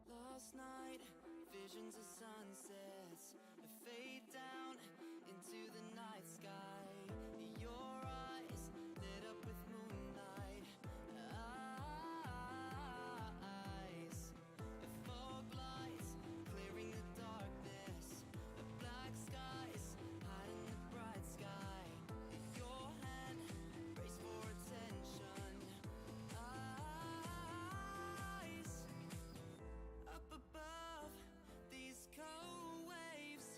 Last night, visions of sunsets fade down into the night sky. Your eyes lit up with moonlight. Eyes, fog lights clearing the darkness. Black skies hiding the bright sky. Your hand braced for attention. Eyes up above these cold waves.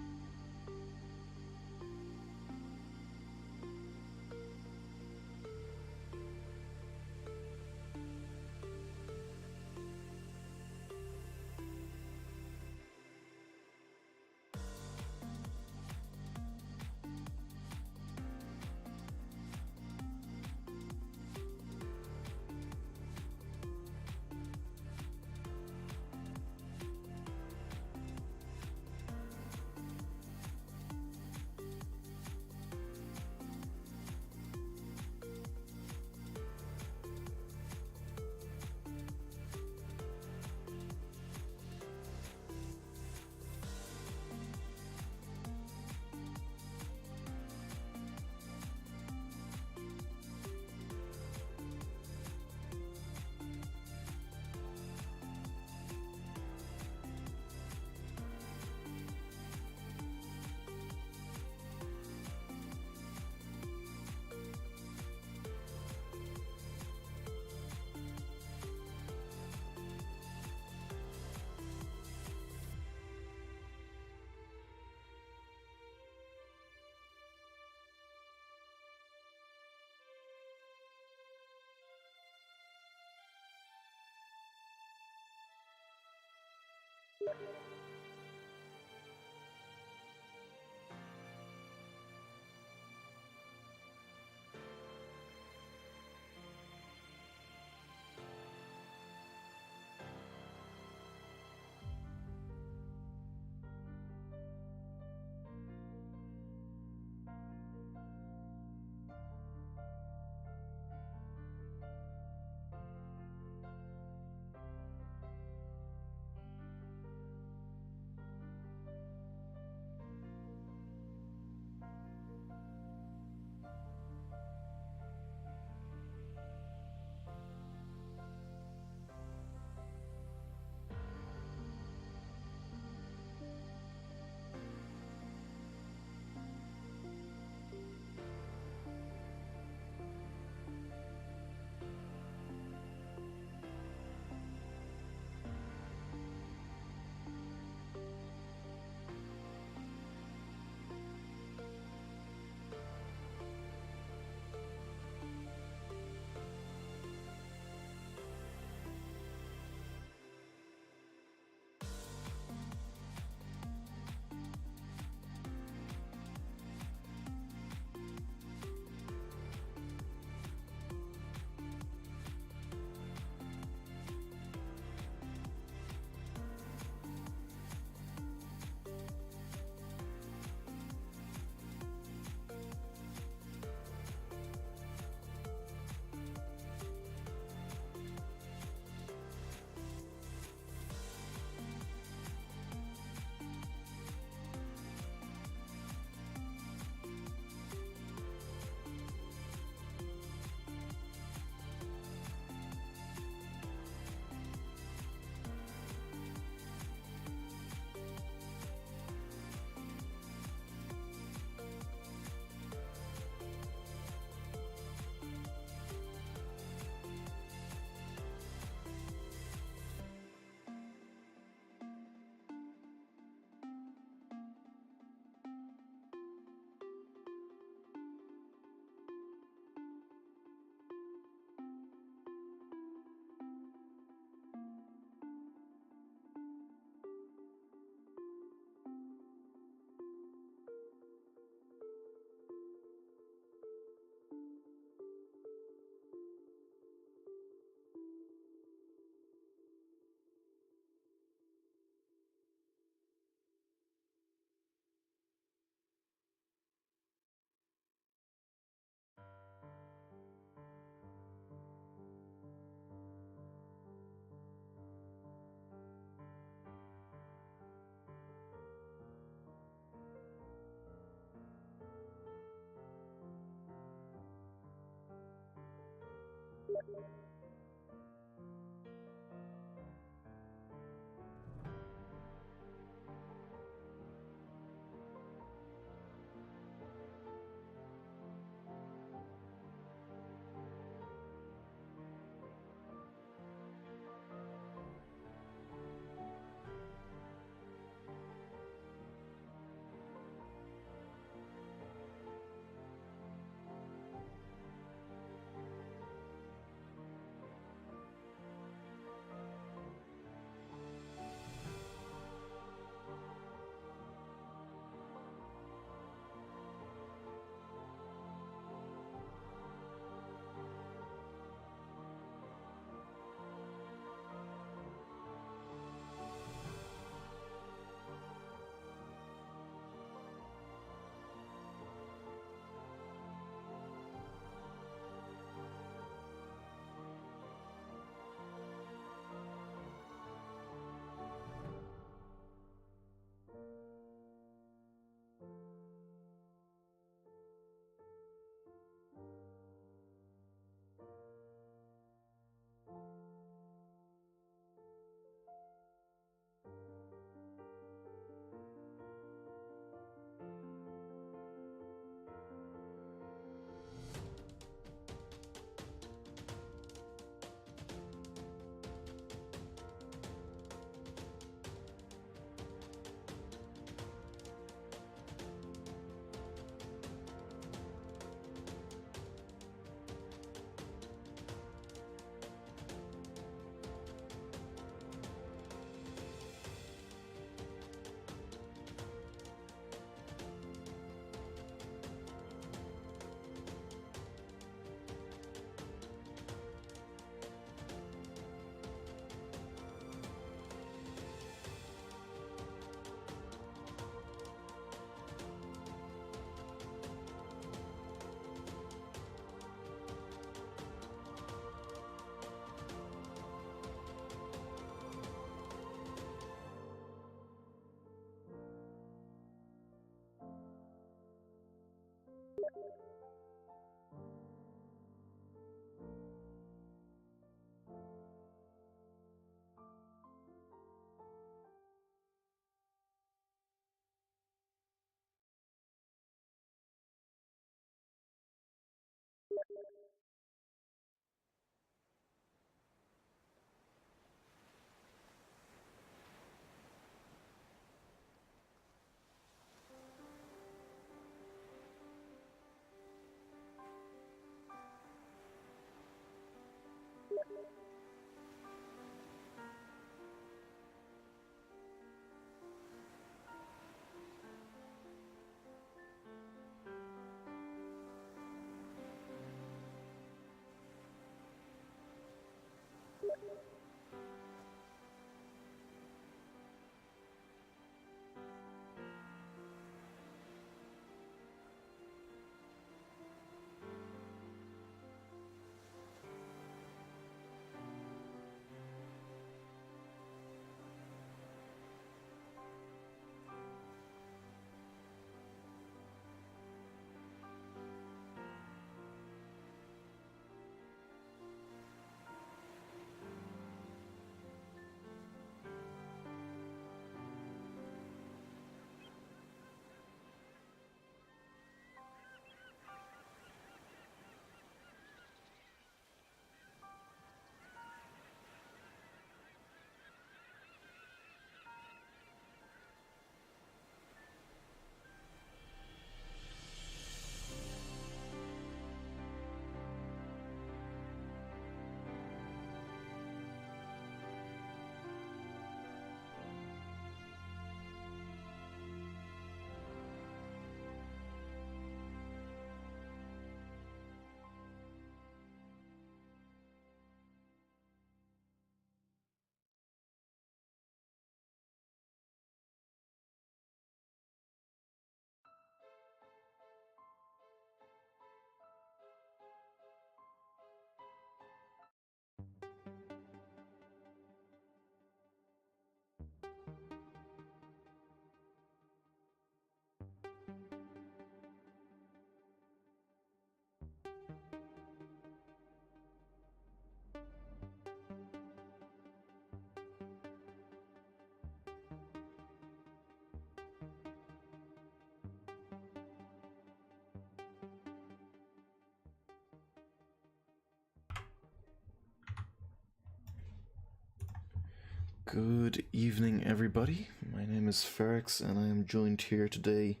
Good evening, everybody. My name is Ferrex, and I am joined here today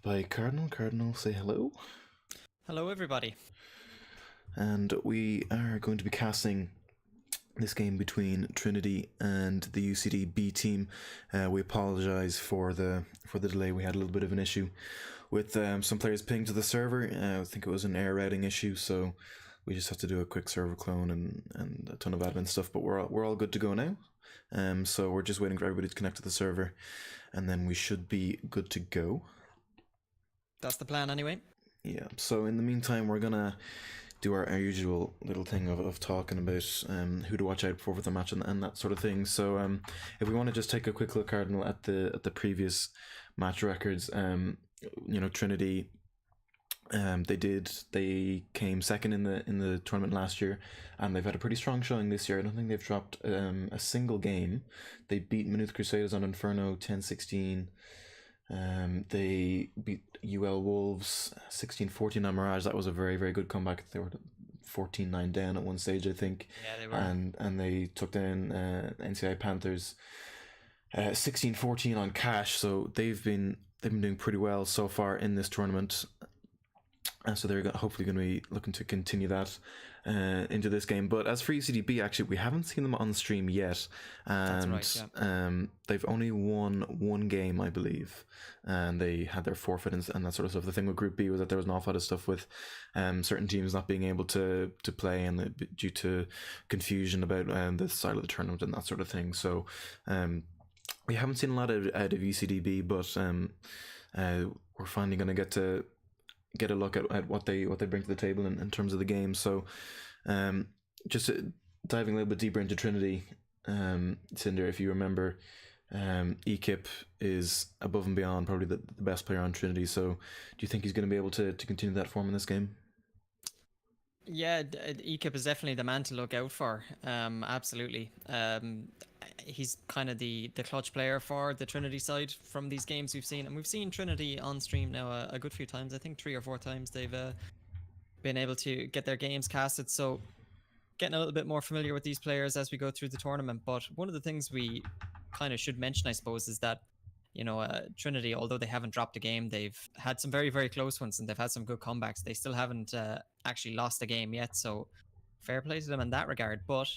by Cardinal. Cardinal, say hello. Hello, everybody. And we are going to be casting this game between Trinity and the UCD B team. We apologise for the delay. We had a little bit of an issue with some players pinged to the server. I think it was an error routing issue, so we just have to do a quick server clone and a ton of admin stuff. But we're all good to go now. So we're just waiting for everybody to connect to the server, and then we should be good to go. That's the plan anyway. Yeah, so in the meantime, we're gonna do our usual little thing of talking about who to watch out for the match and that sort of thing. So if we want to just take a quick look, Cardinal, at the previous match records, Trinity, they came second in the tournament last year, and they've had a pretty strong showing this year. I don't think they've dropped a single game. They beat Maynooth Crusaders on Inferno 10-16. They beat UL Wolves 16-14 on Mirage. That was a very, very good comeback. They were 14-9 down at one stage, I think. Yeah, they were. And they took down NCI Panthers 16-14 on Cash. So they've been doing pretty well so far in this tournament. So they're hopefully going to be looking to continue that into this game. But as for UCD B, actually, we haven't seen them on the stream yet. And that's right, yeah. They've only won one game, I believe. And they had their forfeit and that sort of stuff. The thing with Group B was that there was an awful lot of stuff with certain teams not being able to play and due to confusion about the style of the tournament and that sort of thing. So we haven't seen a lot out of UCD B, but we're finally going to get a look at what they bring to the table in terms of the game. So just diving a little bit deeper into Trinity, Cinder, if you remember, Ekip is above and beyond probably the best player on Trinity. So do you think he's going to be able to continue that form in this game? Yeah, Ekip is definitely the man to look out for. Absolutely. He's kind of the clutch player for the Trinity side from these games we've seen. And we've seen Trinity on stream now a good few times. I think 3 or 4 times they've been able to get their games casted. So getting a little bit more familiar with these players as we go through the tournament. But one of the things we kind of should mention, I suppose, is that Trinity, although they haven't dropped a game, they've had some very, very close ones and they've had some good comebacks. They still haven't actually lost a game yet, so fair play to them in that regard. But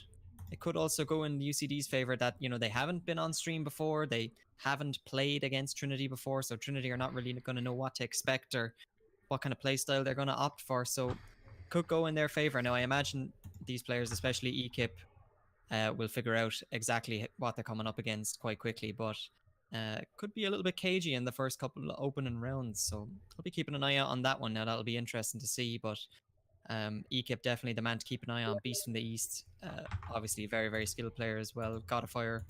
it could also go in UCD's favor that they haven't been on stream before, they haven't played against Trinity before, so Trinity are not really going to know what to expect or what kind of play style they're going to opt for. So could go in their favor. Now I imagine these players, especially Ekip, will figure out exactly what they're coming up against quite quickly, but could be a little bit cagey in the first couple of opening rounds, so I'll be keeping an eye out on that one. Now that'll be interesting to see, but Ekip definitely the man to keep an eye on. Beast from the East, obviously very, very skilled player as well. God of Fire.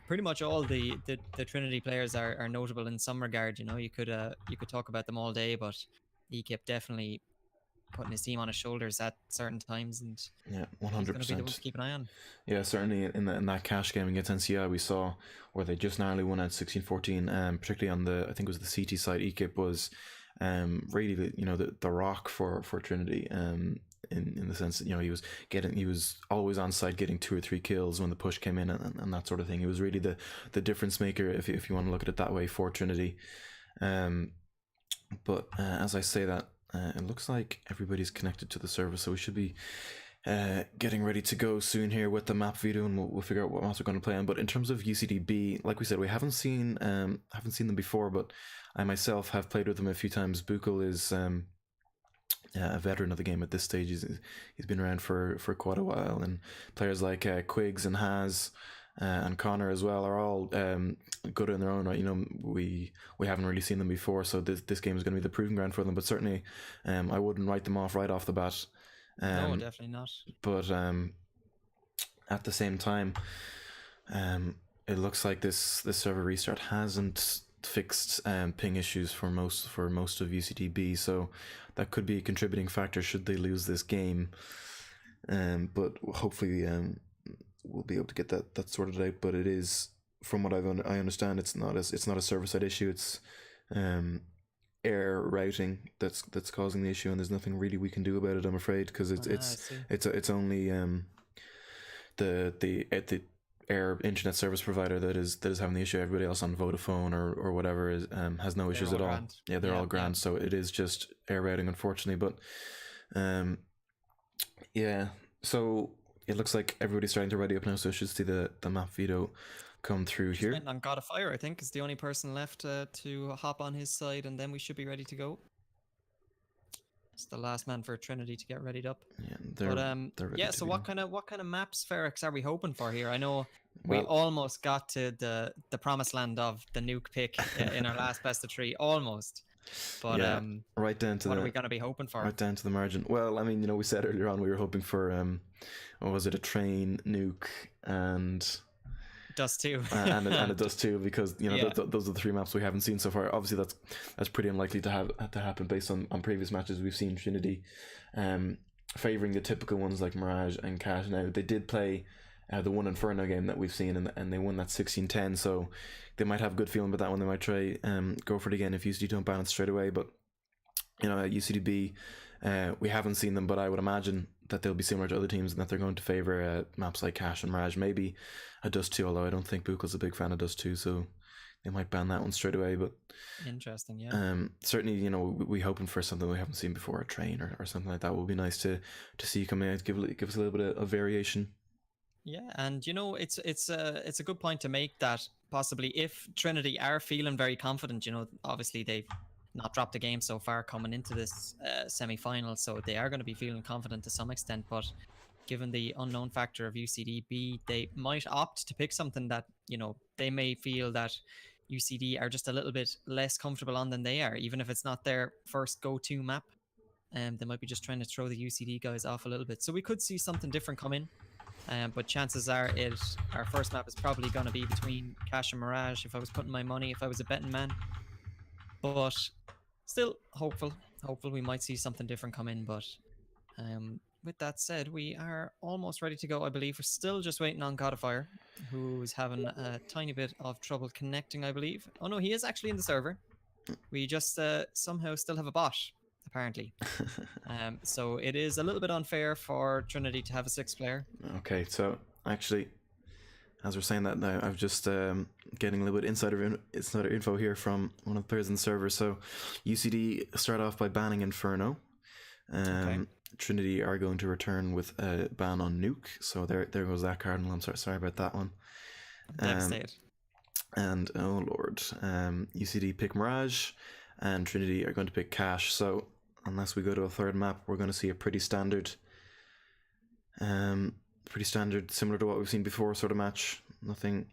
Pretty much all the Trinity players are notable in some regard. You could talk about them all day, but Ekip definitely putting his team on his shoulders at certain times, and yeah, 100%. He's going to be the one to keep an eye on. Yeah, certainly in that cash game against NCI, we saw where they just narrowly won at 16-14. Particularly on the, I think it was the CT side, Ekip was really the rock for Trinity. In the sense that he was always on site getting 2 or 3 kills when the push came in and that sort of thing. He was really the difference maker, if you want to look at it that way, for Trinity. But as I say that, it looks like everybody's connected to the server, so we should be getting ready to go soon here with the map video, and we'll figure out what maps we're going to play on. But in terms of UCD B, like we said, we haven't seen them before, but I myself have played with them a few times. Buchel is a veteran of the game at this stage. He's been around for quite a while, and players like Quigs and Haz and Connor as well are all good in their own right. We haven't really seen them before, so this game is going to be the proving ground for them. But certainly, I wouldn't write them off right off the bat. No, definitely not. But at the same time, it looks like this server restart hasn't fixed ping issues for most of UCD B, so that could be a contributing factor should they lose this game. But hopefully we'll be able to get that sorted out. But it is, from what I understand, it's not a server side issue. It's error routing that's causing the issue, and there's nothing really we can do about it, I'm afraid, because it's only the Air internet service provider that is having the issue. Everybody else on Vodafone or whatever is has no issues all at all. grand. Yeah, they're Yeah, all grand. So it is just air routing, unfortunately. But yeah, so it looks like everybody's starting to ready up now. So I should see the map veto come through Just here. waiting on God of Fire, I think, is the only person left to hop on his side, and then we should be ready to go. It's the last man for Trinity to get readied up. Yeah, they're ready yeah. to So be what done. kind of maps, Ferrex, are we hoping for here? I know we Well, almost got to the promised land of the nuke pick in our last best of 3, almost. But yeah, right down to what the are we going to be hoping for? right down to the margin. Well, I mean, you know, we said earlier on we were hoping for what was it, a train, nuke, and Dust 2. and it does too, because you know Yeah. those are the 3 maps we haven't seen so far. Obviously, that's pretty unlikely to happen based on previous matches. We've seen Trinity favoring the typical ones like Mirage and Cash. Now they did play the one Inferno game that we've seen, and they won that 16-10, so they might have a good feeling about that one. They might try go for it again if UCD don't ban it straight away. But you know, at UCD B, we haven't seen them, but I would imagine that they'll be similar to other teams and that they're going to favour maps like Cash and Mirage, maybe a Dust 2, although I don't think Buchel's a big fan of Dust 2, so they might ban that one straight away. But Interesting, yeah. certainly, you know, we hoping for something we haven't seen before, a train or something like that. Would be nice to see coming out, give us a little bit of variation. Yeah, and you know, it's a good point to make that possibly if Trinity are feeling very confident, you know, obviously they've not dropped a game so far coming into this semi-final, so they are going to be feeling confident to some extent. But given the unknown factor of UCD B, they might opt to pick something that, you know, they may feel that UCD are just a little bit less comfortable on than they are, even if it's not their first go-to map. They might be just trying to throw the UCD guys off a little bit. So we could see something different come in. But chances are our first map is probably going to be between Cash and Mirage, if I was putting my money, if I was a betting man. But still hopeful we might see something different come in. But with that said, we are almost ready to go, I believe. We're still just waiting on God of Fire, who's having a tiny bit of trouble connecting, I believe. Oh no, he is actually in the server. We just somehow still have a bot, apparently. So it is a little bit unfair for Trinity to have a 6th player. Okay, so actually, as we're saying that now, I've just getting a little bit insider info here from one of the players in the server. So UCD start off by banning Inferno. Okay. Trinity are going to return with a ban on Nuke. So there goes that cardinal. I'm sorry about that one. Devastated. And oh lord, UCD pick Mirage, and Trinity are going to pick Cash. So unless we go to a third map, we're going to see a pretty standard, similar to what we've seen before sort of match. Nothing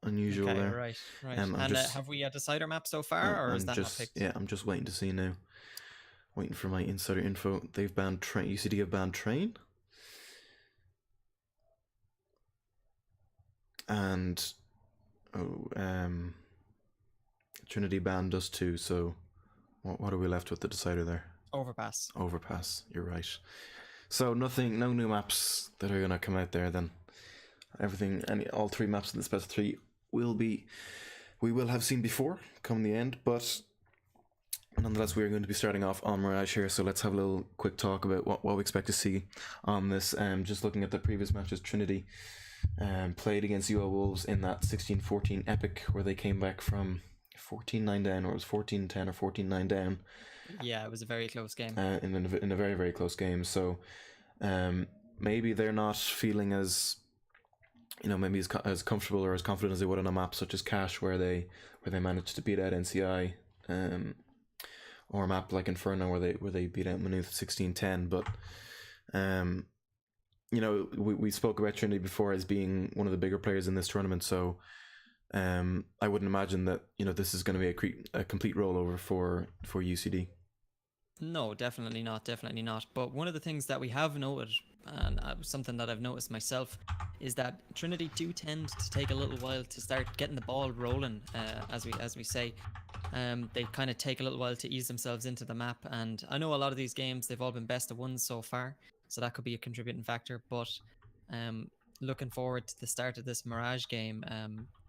unusual there. Right. And have we a decider map so far, or is that not picked? Yeah, I'm just waiting to see now. Waiting for my insider info. They've banned Train. UCD have banned Train. And Trinity banned us too. So what are we left with the decider there? Overpass. You're right. So no new maps that are gonna come out there then. All 3 maps in the Special 3 we will have seen before come the end, but nonetheless we are going to be starting off on Mirage here. So let's have a little quick talk about what we expect to see on this. Just looking at the previous matches, Trinity played against UL Wolves in that 16-14 epic where they came back from 14-9 down, or it was 14-10 or 14-9 down. Yeah, it was a very close game. In a very, very close game. So maybe they're not feeling as, you know, maybe as comfortable or as confident as they would on a map such as Cash, where they managed to beat out NCI, or a map like Inferno where they beat out Maynooth 16-10. But you know, we spoke about Trinity before as being one of the bigger players in this tournament, so I wouldn't imagine that, you know, this is going to be a complete rollover for UCD. No, definitely not. But one of the things that we have noted, and something that I've noticed myself, is that Trinity do tend to take a little while to start getting the ball rolling, as we say. They kind of take a little while to ease themselves into the map, and I know a lot of these games, they've all been best of 1 so far, so that could be a contributing factor. But looking forward to the start of this Mirage game,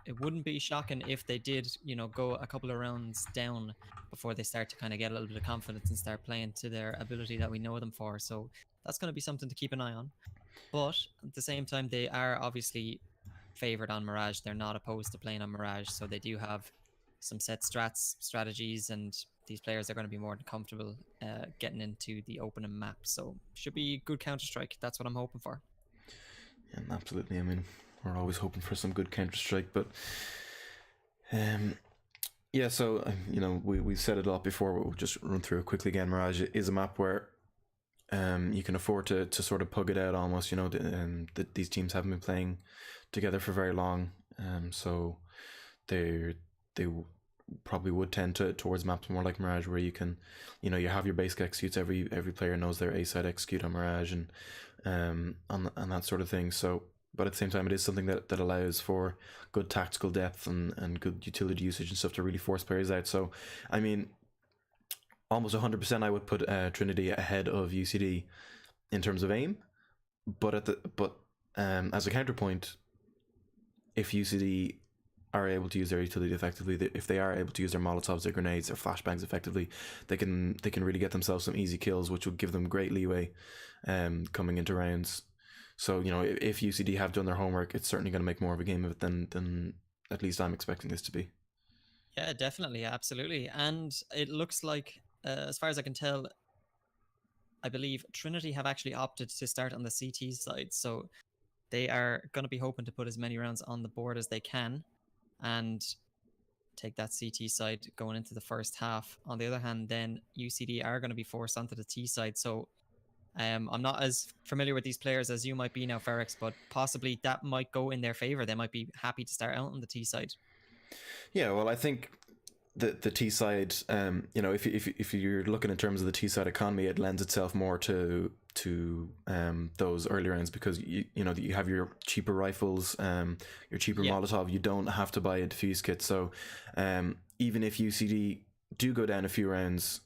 it wouldn't be shocking if they did, you know, go a couple of rounds down before they start to kind of get a little bit of confidence and start playing to their ability that we know them for. So that's going to be something to keep an eye on. But at the same time, they are obviously favored on Mirage. They're not opposed to playing on Mirage, so they do have some set strategies, and these players are going to be more than comfortable getting into the opening map. So should be good Counter-Strike. That's what I'm hoping for. And absolutely, I mean, we're always hoping for some good Counter-Strike, but yeah, so we said it a lot before, but we'll just run through it quickly again. Mirage is a map where you can afford to sort of pug it out almost. These teams haven't been playing together for very long, so they probably would tend towards maps more like Mirage, where you can, you have your basic executes. Every player knows their A side execute on Mirage and that sort of thing. So, but at the same time, it is something that allows for good tactical depth and good utility usage and stuff to really force players out. So, I mean, almost 100% I would put Trinity ahead of UCD in terms of aim, but as a counterpoint, if UCD are able to use their utility effectively, if they are able to use their Molotovs, their grenades, their flashbangs effectively, they can really get themselves some easy kills, which will give them great leeway coming into rounds. So, if UCD have done their homework, it's certainly going to make more of a game of it than at least I'm expecting this to be. Yeah, definitely, absolutely. And it looks like, as far as I can tell, I believe Trinity have actually opted to start on the CT side, so they are going to be hoping to put as many rounds on the board as they can and take that CT side going into the first half. On the other hand, then UCD are going to be forced onto the T side. So I'm not as familiar with these players as you might be now, Ferrex, but possibly that might go in their favor. They might be happy to start out on the T side. Yeah, well, I think the T side, if you're looking in terms of the T side economy, it lends itself more to those early rounds, because you have your cheaper rifles, your cheaper Molotov. You don't have to buy a defuse kit. So even if UCD do go down a few rounds,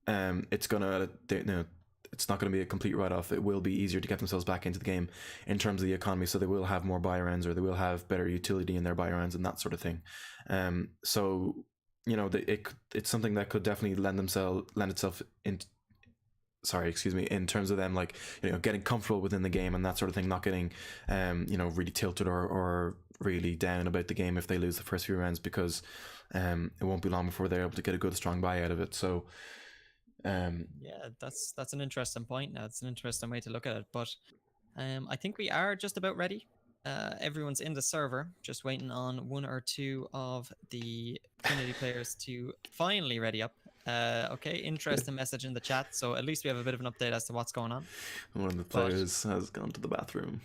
it's not going to be a complete write-off. It will be easier to get themselves back into the game in terms of the economy, so they will have more buy rounds, or they will have better utility in their buy rounds and that sort of thing. So it's something that could definitely lend itself in terms of them, like, getting comfortable within the game and that sort of thing, not getting really tilted or really down about the game if they lose the first few rounds, because it won't be long before they're able to get a good strong buy out of it. So yeah, that's an interesting point. Now, it's an interesting way to look at it, but I think we are just about ready. Everyone's in the server, just waiting on one or two of the Trinity players to finally ready up. Okay, interesting message in the chat, so at least we have a bit of an update as to what's going on. One of the players has gone to the bathroom.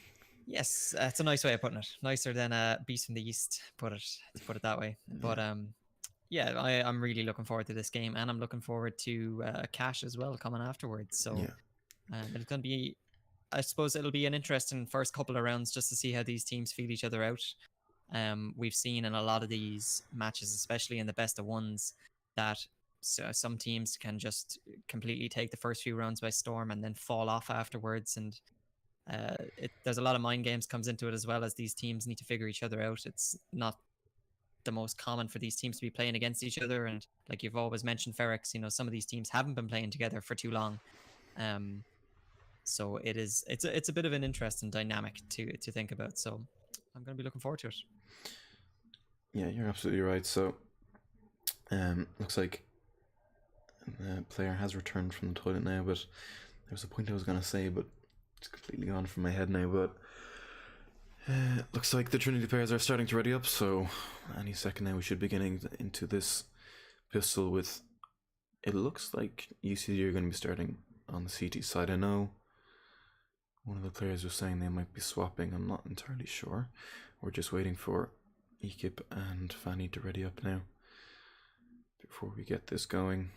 Yes, it's a nice way of putting it. Nicer than Beast from the East, to put it that way. But yeah, I'm really looking forward to this game, and I'm looking forward to Cash as well coming afterwards. So it's going to be, I suppose it'll be an interesting first couple of rounds just to see how these teams feel each other out. We've seen in a lot of these matches, especially in the best of ones, that some teams can just completely take the first few rounds by storm and then fall off afterwards. And there's a lot of mind games comes into it, as well as these teams need to figure each other out. It's not the most common for these teams to be playing against each other, and like you've always mentioned, Ferrex, some of these teams haven't been playing together for too long. So it's a bit of an interesting dynamic to think about. So I'm going to be looking forward to it. Yeah, you're absolutely right. So looks like the player has returned from the toilet now, but there was a point I was going to say, but it's completely gone from my head now. But looks like the Trinity players are starting to ready up, so any second now we should be getting into this pistol with, it looks like UCD are going to be starting on the CT side. I know one of the players was saying they might be swapping, I'm not entirely sure. We're just waiting for Ekip and Fanny to ready up now before we get this going.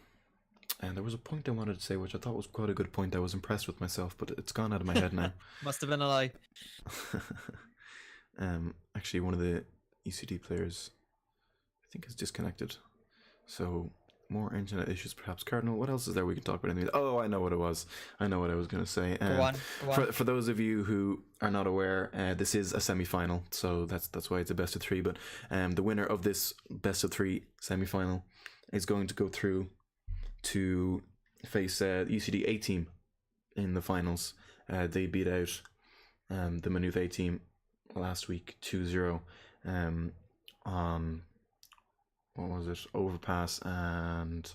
And there was a point I wanted to say, which I thought was quite a good point. I was impressed with myself, but it's gone out of my head now. Must have been a lie. Actually, one of the UCD players, I think, is disconnected. So, more internet issues, perhaps. Cardinal, what else is there we can talk about? Oh, I know what it was. I know what I was going to say. Go on. For those of you who are not aware, this is a semi-final, so that's why it's a best of three. But the winner of this best of three semi-final is going to go through to face the UCD A team in the finals. They beat out the Maynooth A team last week 2-0 on, what was it, overpass and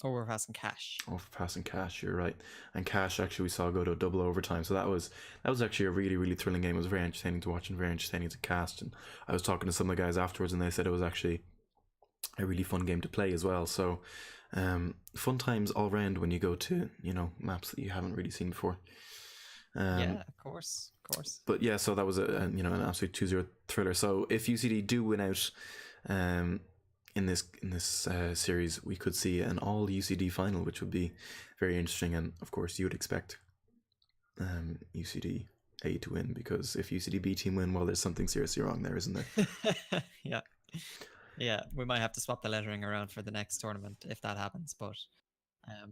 Overpass and Cash. you're right. And Cash, actually, we saw go to a double overtime, so that was actually a really, really thrilling game. It was very entertaining to watch and very entertaining to cast, and I was talking to some of the guys afterwards and they said it was actually a really fun game to play as well. So fun times all round when you go to, you know, maps that you haven't really seen before. Yeah, of course. But yeah, so that was a you know, an absolute 2-0 thriller. So if UCD do win out in this series, we could see an all UCD final, which would be very interesting. And of course, you would expect UCD A to win, because if UCD B team win, well, there's something seriously wrong there, isn't there? Yeah, we might have to swap the lettering around for the next tournament if that happens. But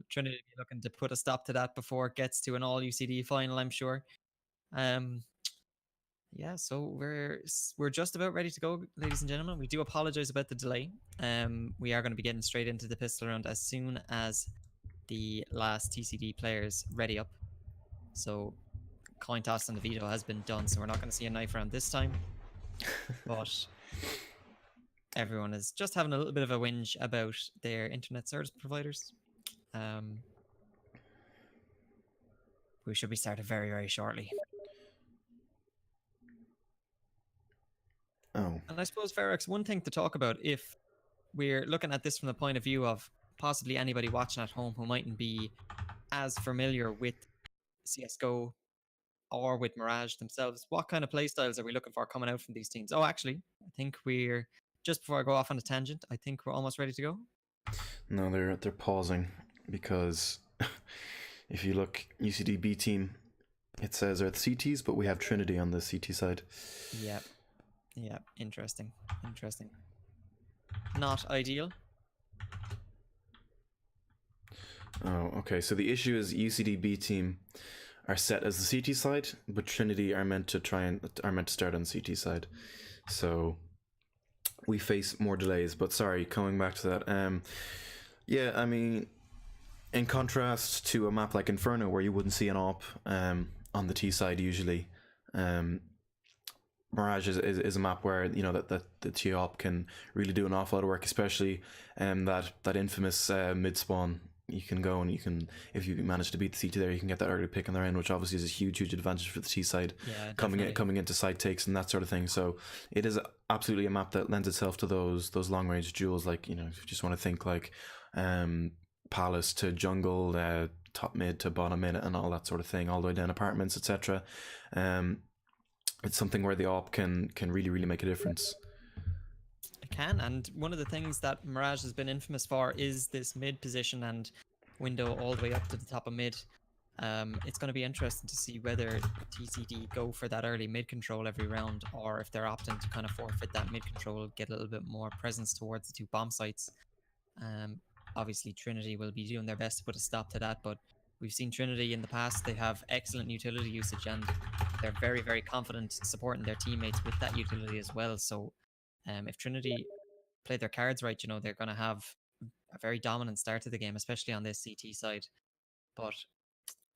Trinity will be looking to put a stop to that before it gets to an all UCD final, I'm sure. Yeah, so we're just about ready to go, ladies and gentlemen. We do apologize about the delay. We are going to be getting straight into the pistol round as soon as the last TCD players ready up. So coin toss and the veto has been done, so we're not going to see a knife round this time. But everyone is just having a little bit of a whinge about their internet service providers. We should be started very, very shortly. Oh. And I suppose, Ferox, one thing to talk about, if we're looking at this from the point of view of possibly anybody watching at home who mightn't be as familiar with CSGO or with Mirage themselves, what kind of playstyles are we looking for coming out from these teams? Oh, actually, I think we're, just before I go off on a tangent, I think we're almost ready to go. No, they're pausing, because if you look, UCD B team, it says they're at the CTs, but we have Trinity on the CT side. Yeah, interesting. Not ideal. Oh, okay. So the issue is UCD B team are set as the CT side, but Trinity are meant to start on CT side. So we face more delays. But sorry, coming back to that. Yeah, I mean, in contrast to a map like Inferno, where you wouldn't see an AWP on the T side usually, Mirage is a map where, you know, that the T-op can really do an awful lot of work, especially that infamous mid spawn. You can go and you can, if you manage to beat the CT there, you can get that early pick on their end, which obviously is a huge advantage for the T side. Yeah, coming into side takes and that sort of thing. So it is absolutely a map that lends itself to those long range duels. Like, you know, if you just want to think like Palace to jungle, top mid to bottom mid, and all that sort of thing, all the way down apartments, etc. It's something where the AWP can really make a difference. It can, and one of the things that Mirage has been infamous for is this mid position and window all the way up to the top of mid. It's going to be interesting to see whether TCD go for that early mid control every round, or if they're opting to kind of forfeit that mid control, get a little bit more presence towards the two bomb sites. Obviously Trinity will be doing their best to put a stop to that, but we've seen Trinity in the past. They have excellent utility usage, and they're very confident supporting their teammates with that utility as well. So if Trinity play their cards right, you know, they're going to have a very dominant start to the game, especially on this CT side. But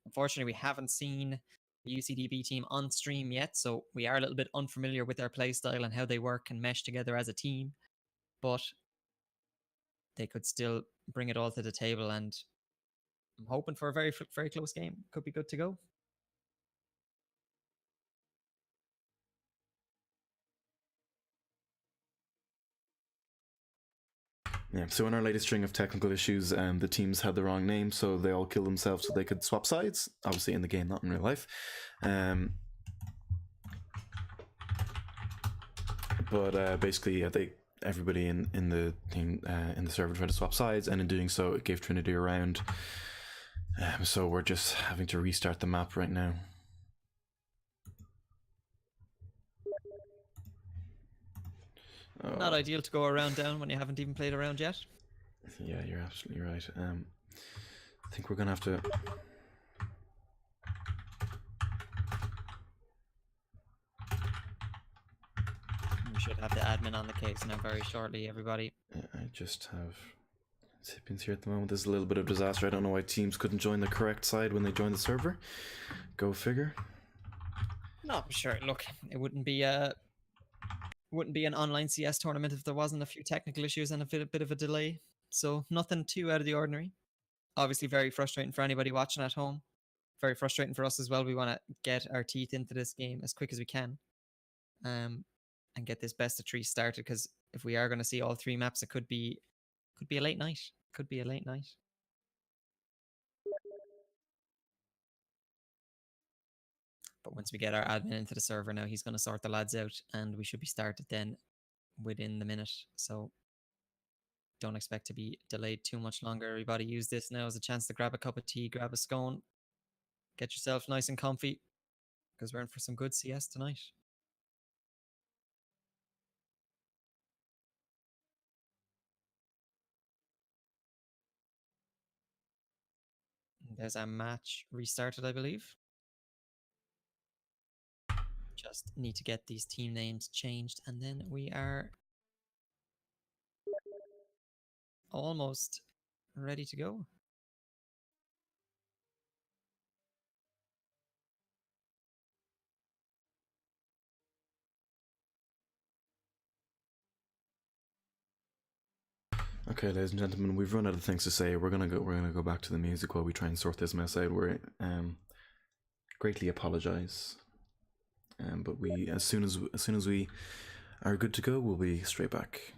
unfortunately, we haven't seen the UCDB team on stream yet, so we are a little bit unfamiliar with their playstyle and how they work and mesh together as a team. But they could still bring it all to the table, and I'm hoping for a very close game. Could be good to go. Yeah, so in our latest string of technical issues, the teams had the wrong name, so they all killed themselves so they could swap sides. Obviously in the game, not in real life. But basically, everybody in the team in the server tried to swap sides, and in doing so, it gave Trinity a round. So we're just having to restart the map right now. Not ideal to go around down when you haven't even played around yet. Yeah, you're absolutely right. I think we're gonna have to. We should have the admin on the case now very shortly, everybody. I just have Sipians here at the moment. There's a little bit of disaster. I don't know why teams couldn't join the correct side when they joined the server. Go figure. No, sure. Look, it wouldn't be an online CS tournament if there wasn't a few technical issues and a bit of a delay. So nothing too out of the ordinary. Obviously, very frustrating for anybody watching at home. Very frustrating for us as well. We want to get our teeth into this game as quick as we can, and get this best of three started. Because if we are going to see all three maps, it could be a late night. Could be a late night. But once we get our admin into the server now, he's going to sort the lads out, and we should be started then within the minute. So don't expect to be delayed too much longer. Everybody use this now as a chance to grab a cup of tea, grab a scone, get yourself nice and comfy, because we're in for some good CS tonight. There's our match restarted, I believe. Just need to get these team names changed, and then we are almost ready to go. Okay, ladies and gentlemen, we've run out of things to say. We're gonna go back to the music while we try and sort this mess out. We greatly apologize, but we as soon as we are good to go, we'll be straight back.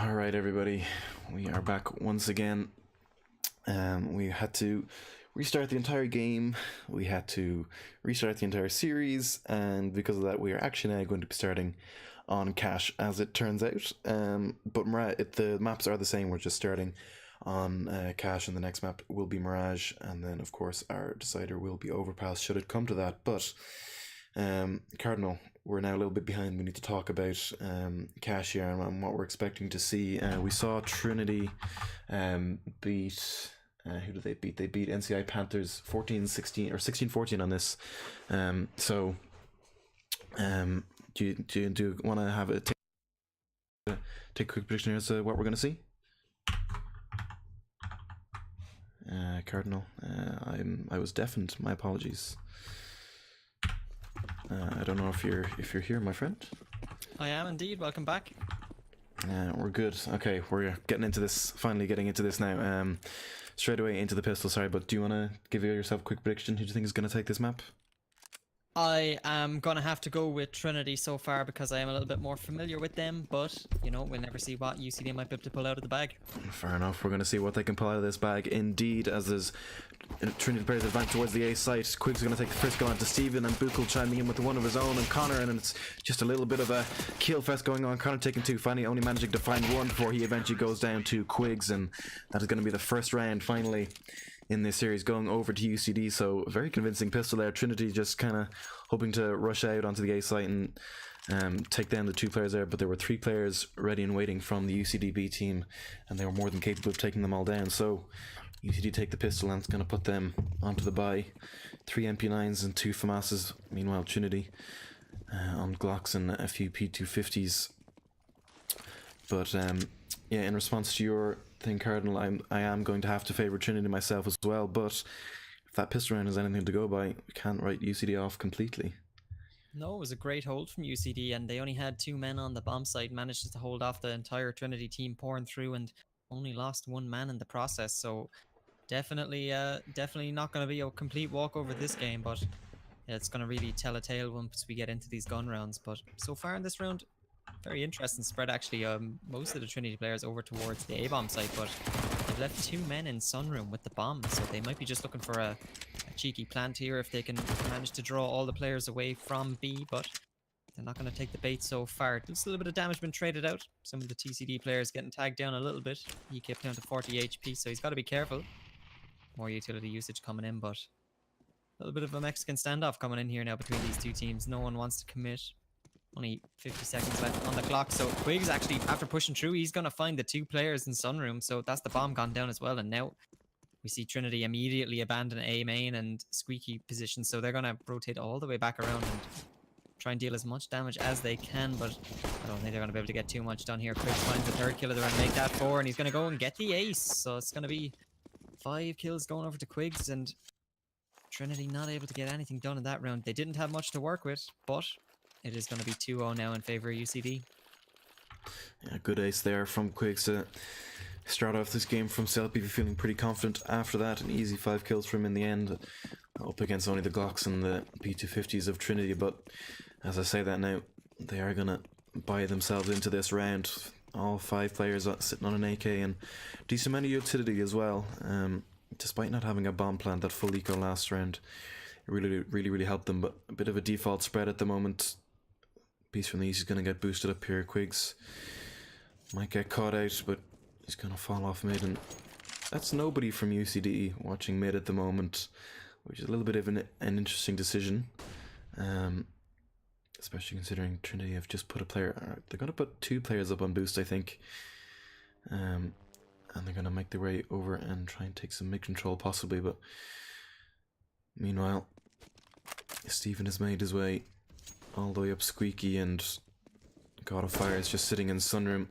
All right, everybody, we are back once again. We had to restart the entire game. We had to restart the entire series, and because of that, we are actually now going to be starting on Cash, as it turns out. But the maps are the same. We're just starting on Cash, and the next map will be Mirage, and then of course our decider will be Overpass should it come to that. But Cardinal, we're now a little bit behind. We need to talk about Cash here and what we're expecting to see. We saw Trinity beat who did they beat? They beat NCI Panthers 14-16 or 16-14 on this. Do you want to have take a quick prediction here as to what we're going to see? Cardinal, I was deafened. My apologies. I don't know if you're here, my friend. I am indeed. Welcome back. We're good. Okay, we're getting into this. Finally, getting into this now. Straight away into the pistol. Sorry, but do you want to give yourself a quick prediction? Who do you think is going to take this map? I am going to have to go with Trinity so far because I am a little bit more familiar with them, but, you know, we'll never see what UCD might be able to pull out of the bag. Fair enough. We're going to see what they can pull out of this bag indeed, as there's Trinity players advance towards the A site. Quig's going to take the first goal onto Steven, and Buchel chiming in with the one of his own, and Connor, and it's just a little bit of a kill fest going on. Connor taking two, finally only managing to find one before he eventually goes down to Quigs, and that is going to be the first round finally in this series, going over to UCD. So a very convincing pistol there. Trinity just kind of hoping to rush out onto the A site and take down the two players there, but there were three players ready and waiting from the UCD B team, and they were more than capable of taking them all down. So UCD take the pistol, and it's going to put them onto the bye. 3 MP9s and 2 FAMASs. Meanwhile, Trinity on Glocks and a few P250s. But yeah, in response to your thing, Cardinal, I am going to have to favour Trinity myself as well, but if that pistol round is anything to go by, we can't write UCD off completely. No, it was a great hold from UCD, and they only had 2 men on the bomb site, managed to hold off the entire Trinity team pouring through, and only lost 1 man in the process. So definitely not going to be a complete walkover this game, but it's going to really tell a tale once we get into these gun rounds. But so far in this round, very interesting spread actually. Most of the Trinity players over towards the A-bomb site, but they've left 2 men in Sunroom with the bomb, so they might be just looking for a cheeky plant here if they can manage to draw all the players away from B, but they're not going to take the bait so far. There's a little bit of damage been traded out. Some of the TCD players getting tagged down a little bit. He kept down to 40 HP, so he's got to be careful. More utility usage coming in, but a little bit of a Mexican standoff coming in here now between these two teams. No one wants to commit. Only 50 seconds left on the clock, so Quiggs actually, after pushing through, he's going to find the 2 players in Sunroom, so that's the bomb gone down as well. And now we see Trinity immediately abandon A main and squeaky position, so they're going to rotate all the way back around and try and deal as much damage as they can, but I don't think they're going to be able to get too much done here. Quiggs finds the 3rd killer, they're going to make that 4, and he's going to go and get the ace, so it's going to be 5 kills going over to Quiggs, and Trinity not able to get anything done in that round. They didn't have much to work with, but it is going to be 2-0 now in favour of UCD. Yeah, good ace there from Quiggs to start off this game from Selby, feeling pretty confident after that. An easy 5 kills for him in the end, up against only the Glocks and the P250s of Trinity. But as I say that now, they are going to buy themselves into this round. All 5 players sitting on an AK and decent amount of utility as well. Despite not having a bomb plant, that full eco last round, it really helped them. But a bit of a default spread at the moment. Piece from the East is going to get boosted up here. Quiggs Might get caught out, but he's gonna fall off mid, and that's nobody from UCD watching mid at the moment, which is a little bit of an interesting decision. Especially considering Trinity have just put a player. They're gonna put 2 players up on boost, I think. And they're gonna make their way over and try and take some mid control possibly, but meanwhile Stephen has made his way all the way up Squeaky, and God of Fire is just sitting in Sunroom.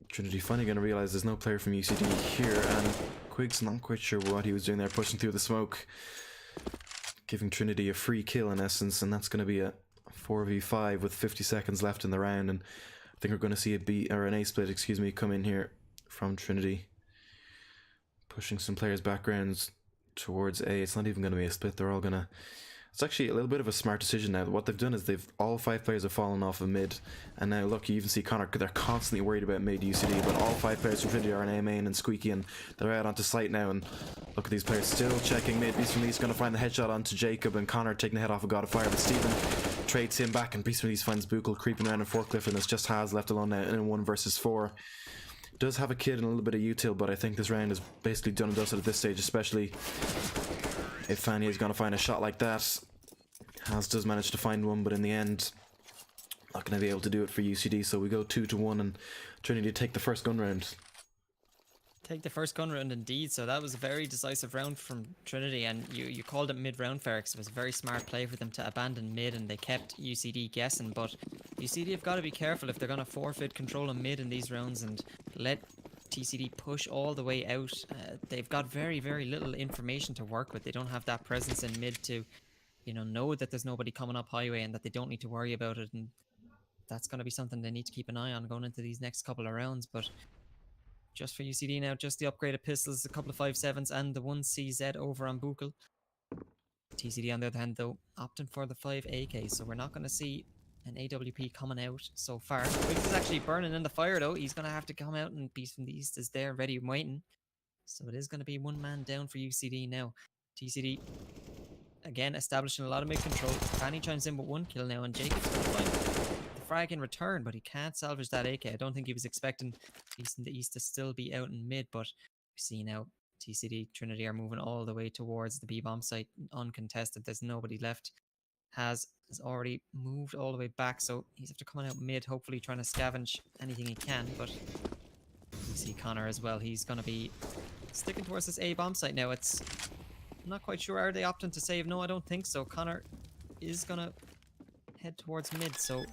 Trinity finally gonna realise there's no player from UCD here, and Quig's not quite sure what he was doing there, pushing through the smoke, giving Trinity a free kill in essence, and that's gonna be a 4v5 with 50 seconds left in the round, and I think we're gonna see an A split, excuse me, come in here from Trinity, pushing some players backgrounds towards A. It's not even going to be a split. They're all gonna. It's actually a little bit of a smart decision now. What they've done is all 5 players have fallen off of mid, and now look, you even see Connor. They're constantly worried about mid UCD, but all 5 players from Trinity are in A main and Squeaky, and they're out onto site now. And look at these players still checking mid. Beast from East going to find the headshot onto Jacob, and Connor taking the head off of God of Fire, but Stephen trades him back, and Beast from East finds Buchel creeping around in Forklift, and it's just Haz left alone now in 1 versus 4. Does have a kid and a little bit of util, but I think this round is basically done and dusted at this stage, especially if Fanny is going to find a shot like that. Haz does manage to find one, but in the end, not going to be able to do it for UCD, so we go 2-1, and Trinity take the first gun round. Take the first gun round indeed, so that was a very decisive round from Trinity, and you called it mid-round fair because it was a very smart play for them to abandon mid, and they kept UCD guessing, but UCD have got to be careful if they're going to forfeit control of mid in these rounds and let TCD push all the way out. They've got very, very little information to work with. They don't have that presence in mid to, know that there's nobody coming up highway and that they don't need to worry about it, and that's going to be something they need to keep an eye on going into these next couple of rounds. But just for UCD now, just the upgraded pistols, a couple of 5.7s, and the 1CZ over on Buchel. TCD on the other hand though, opting for the 5 AK, so we're not going to see an AWP coming out so far. Wiggs is actually burning in the fire though. He's going to have to come out, and Beast from the East is there ready and waiting. So it is going to be 1 man down for UCD now. TCD again establishing a lot of mid control. Fanny chimes in with 1 kill now, and Jacob's going to find the frag in return, but he can't salvage that AK. I don't think he was expecting Beast from the East to still be out in mid, but we see now TCD Trinity are moving all the way towards the B bomb site uncontested. There's nobody left. Has already moved all the way back, so he's after coming out mid, hopefully trying to scavenge anything he can. But you see Connor as well. He's going to be sticking towards this A bomb site now. I'm not quite sure. Are they opting to save? No, I don't think so. Connor is going to head towards mid, so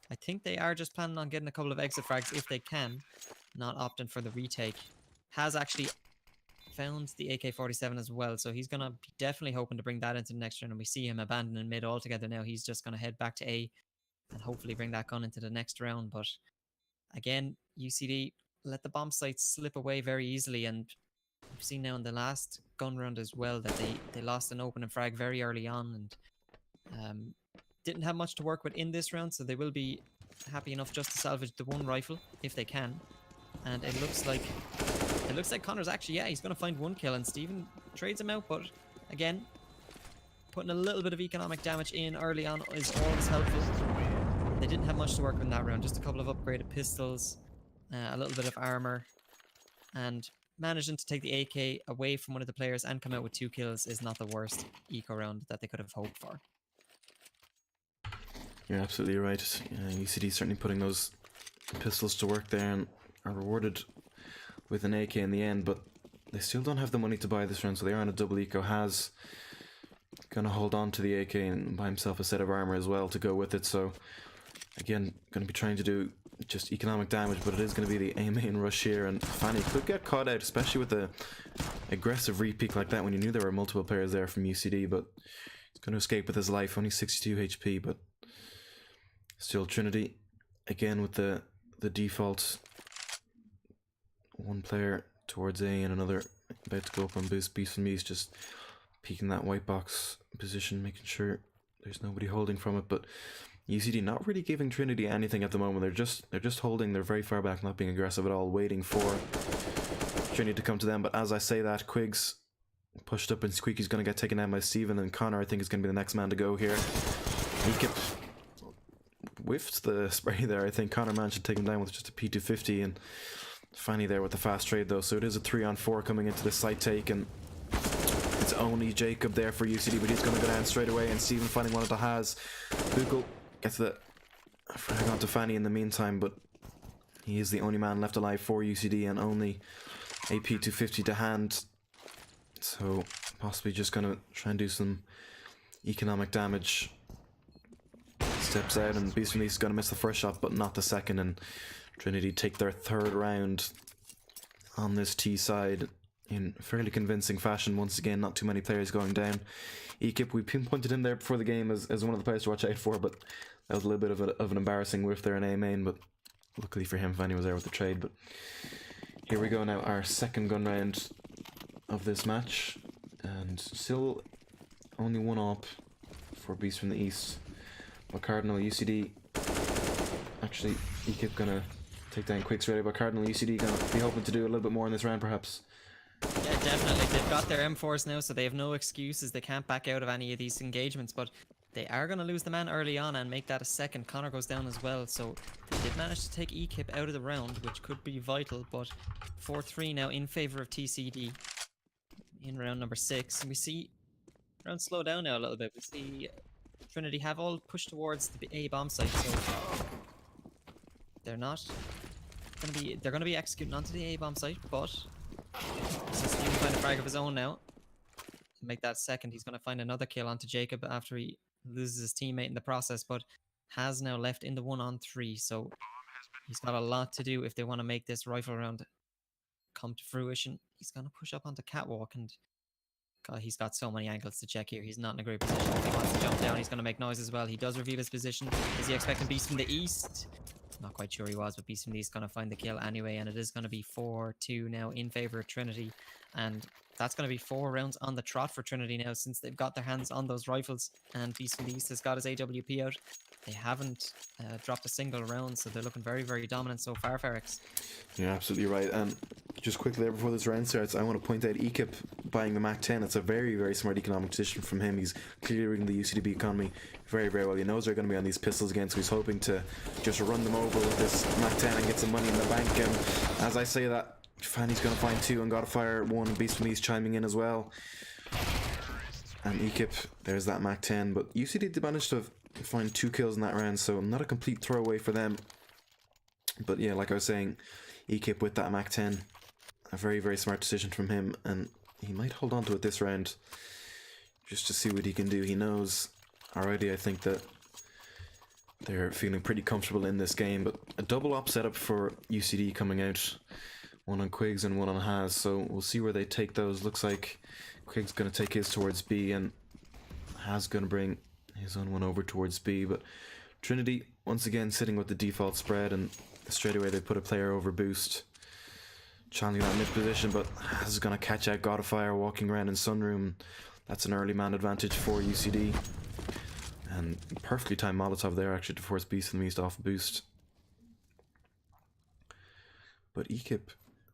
I think they are just planning on getting a couple of exit frags if they can, not opting for the retake. Has actually found the AK-47 as well, so he's going to be definitely hoping to bring that into the next round, and we see him abandoning mid altogether now. He's just going to head back to A and hopefully bring that gun into the next round. But again, UCD let the bomb sites slip away very easily, and we've seen now in the last gun round as well that they lost an opening frag very early on, and didn't have much to work with in this round, so they will be happy enough just to salvage the 1 rifle if they can. And it looks like Connor's actually, yeah, he's going to find 1 kill, and Stephen trades him out, but again, putting a little bit of economic damage in early on is always helpful. They didn't have much to work with in that round, just a couple of upgraded pistols, a little bit of armor, and managing to take the AK away from one of the players and come out with 2 kills is not the worst eco round that they could have hoped for. You're absolutely right. UCD certainly putting those pistols to work there and are rewarded with an AK in the end, but they still don't have the money to buy this round, so they are on a double eco. Has gonna hold on to the AK and buy himself a set of armor as well to go with it, so again, gonna be trying to do just economic damage, but it is going to be the A main rush here, and Fanny could get caught out, especially with the aggressive re-peek like that when you knew there were multiple players there from UCD, but he's going to escape with his life, only 62 HP, but still Trinity, again with the default 1 player towards A and another about to go up on boost. Beast from East just peeking that white box position, making sure there's nobody holding from it, but UCD not really giving Trinity anything at the moment. They're just holding. They're very far back, not being aggressive at all, waiting for Trinity to come to them. But as I say that, Quig's pushed up and Squeaky's going to get taken out by Steven, and Connor I think is going to be the next man to go here. He kept whiffed the spray there. I think Connor managed to take him down with just a P250, and Fanny there with the fast trade though. So it is a 3-on-4 coming into the site take, and it's only Jacob there for UCD, but he's going to go down straight away, and Stephen finding one of the has. Buchel gets the frag onto Fanny in the meantime, but he is the only man left alive for UCD, and only a P250 to hand. So possibly just going to try and do some economic damage. Steps out, and Beast from East is going to miss the first shot, but not the second, and Trinity take their third round on this T side in fairly convincing fashion. Once again, not too many players going down. Ekip, we pinpointed him there before the game as one of the players to watch out for, but that was a little bit of an embarrassing whiff there in A main, but luckily for him, Fanny was there with the trade. But here we go now, our second gun round of this match, and still only one up for Beast from the East. But Cardinal UCD, actually Ekip gonna take down Quicks ready, but Cardinal UCD gonna be hoping to do a little bit more in this round perhaps. Yeah, definitely. They've got their M4s now, so they have no excuses. They can't back out of any of these engagements, but they are going to lose the man early on and make that a second. Connor goes down as well, so they did manage to take Ekip out of the round, which could be vital, but 4-3 now in favour of TCD in round number 6. And we see round slow down now a little bit. We see Trinity have all pushed towards the A bomb site, so they're not going to be, they're going to be executing onto the A bomb site, but so Steven find a frag of his own now. To make that second, he's going to find another kill onto Jacob after he loses his teammate in the process, but has now left in the 1-on-3, so he's got a lot to do if they want to make this rifle round come to fruition. He's going to push up onto Catwalk, and God, he's got so many angles to check here. He's not in a great position. If he wants to jump down, he's going to make noise as well. He does reveal his position. Is he expecting Beast from the East? Not quite sure he was, but Beast from the East going to find the kill anyway, and it is going to be 4-2 now in favour of Trinity, and that's going to be 4 rounds on the trot for Trinity now, since they've got their hands on those rifles, and Beast from the East has got his AWP out. They haven't dropped a single round, so they're looking very, very dominant so far, Ferrex. You're absolutely right. And just quickly there before this round starts, I want to point out Ekip buying the Mac 10. It's a very, very smart economic decision from him. He's clearly reading the UCD B economy very, very well. He knows they're going to be on these pistols again, so he's hoping to just run them over with this Mac 10 and get some money in the bank. And as I say that, Fanny's going to find 2 and gotta fire 1. Beast from East chiming in as well. And Ekip, there's that Mac 10. But UCD did manage to find 2 kills in that round, so not a complete throwaway for them. But yeah, like I was saying, Ekip with that Mac 10, a very, very smart decision from him, and he might hold on to it this round just to see what he can do. He knows already, I think, that they're feeling pretty comfortable in this game, but a double op setup for UCD coming out. 1 on Quigs and 1 on Has, so we'll see where they take those. Looks like Quig's going to take his towards B, and Has going to bring his own one over towards B, but Trinity once again sitting with the default spread, and straight away they put a player over boost, challenging that mid position, but Has is going to catch out Godfire walking around in Sunroom. That's an early man advantage for UCD, and perfectly timed Molotov there actually to force Beast from the East off boost. But Ekip,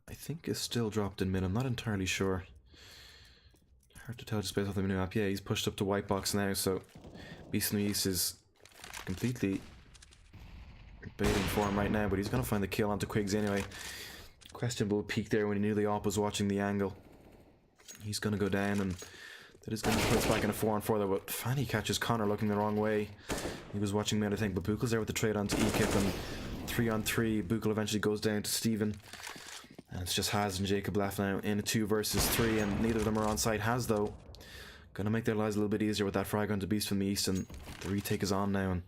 I think, is still dropped in mid. I'm not entirely sure. Hard to tell just based off the menu map. Yeah, he's pushed up to white box now, so Beast in the East is completely baiting for him right now, but he's going to find the kill onto Quiggs anyway. Questionable peek there when he knew the op was watching the angle. He's going to go down, and that is going to put us back in a 4-on-4 there, but Fanny catches Connor looking the wrong way. He was watching mid, I think, but Buchel's there with the trade onto Ekip, and 3-on-3. Buchel eventually goes down to Steven. And it's just Has and Jacob left now in a 2 versus 3, and neither of them are on site. Has, though, gonna make their lives a little bit easier with that frag onto Beast from the East, and the retake is on now. And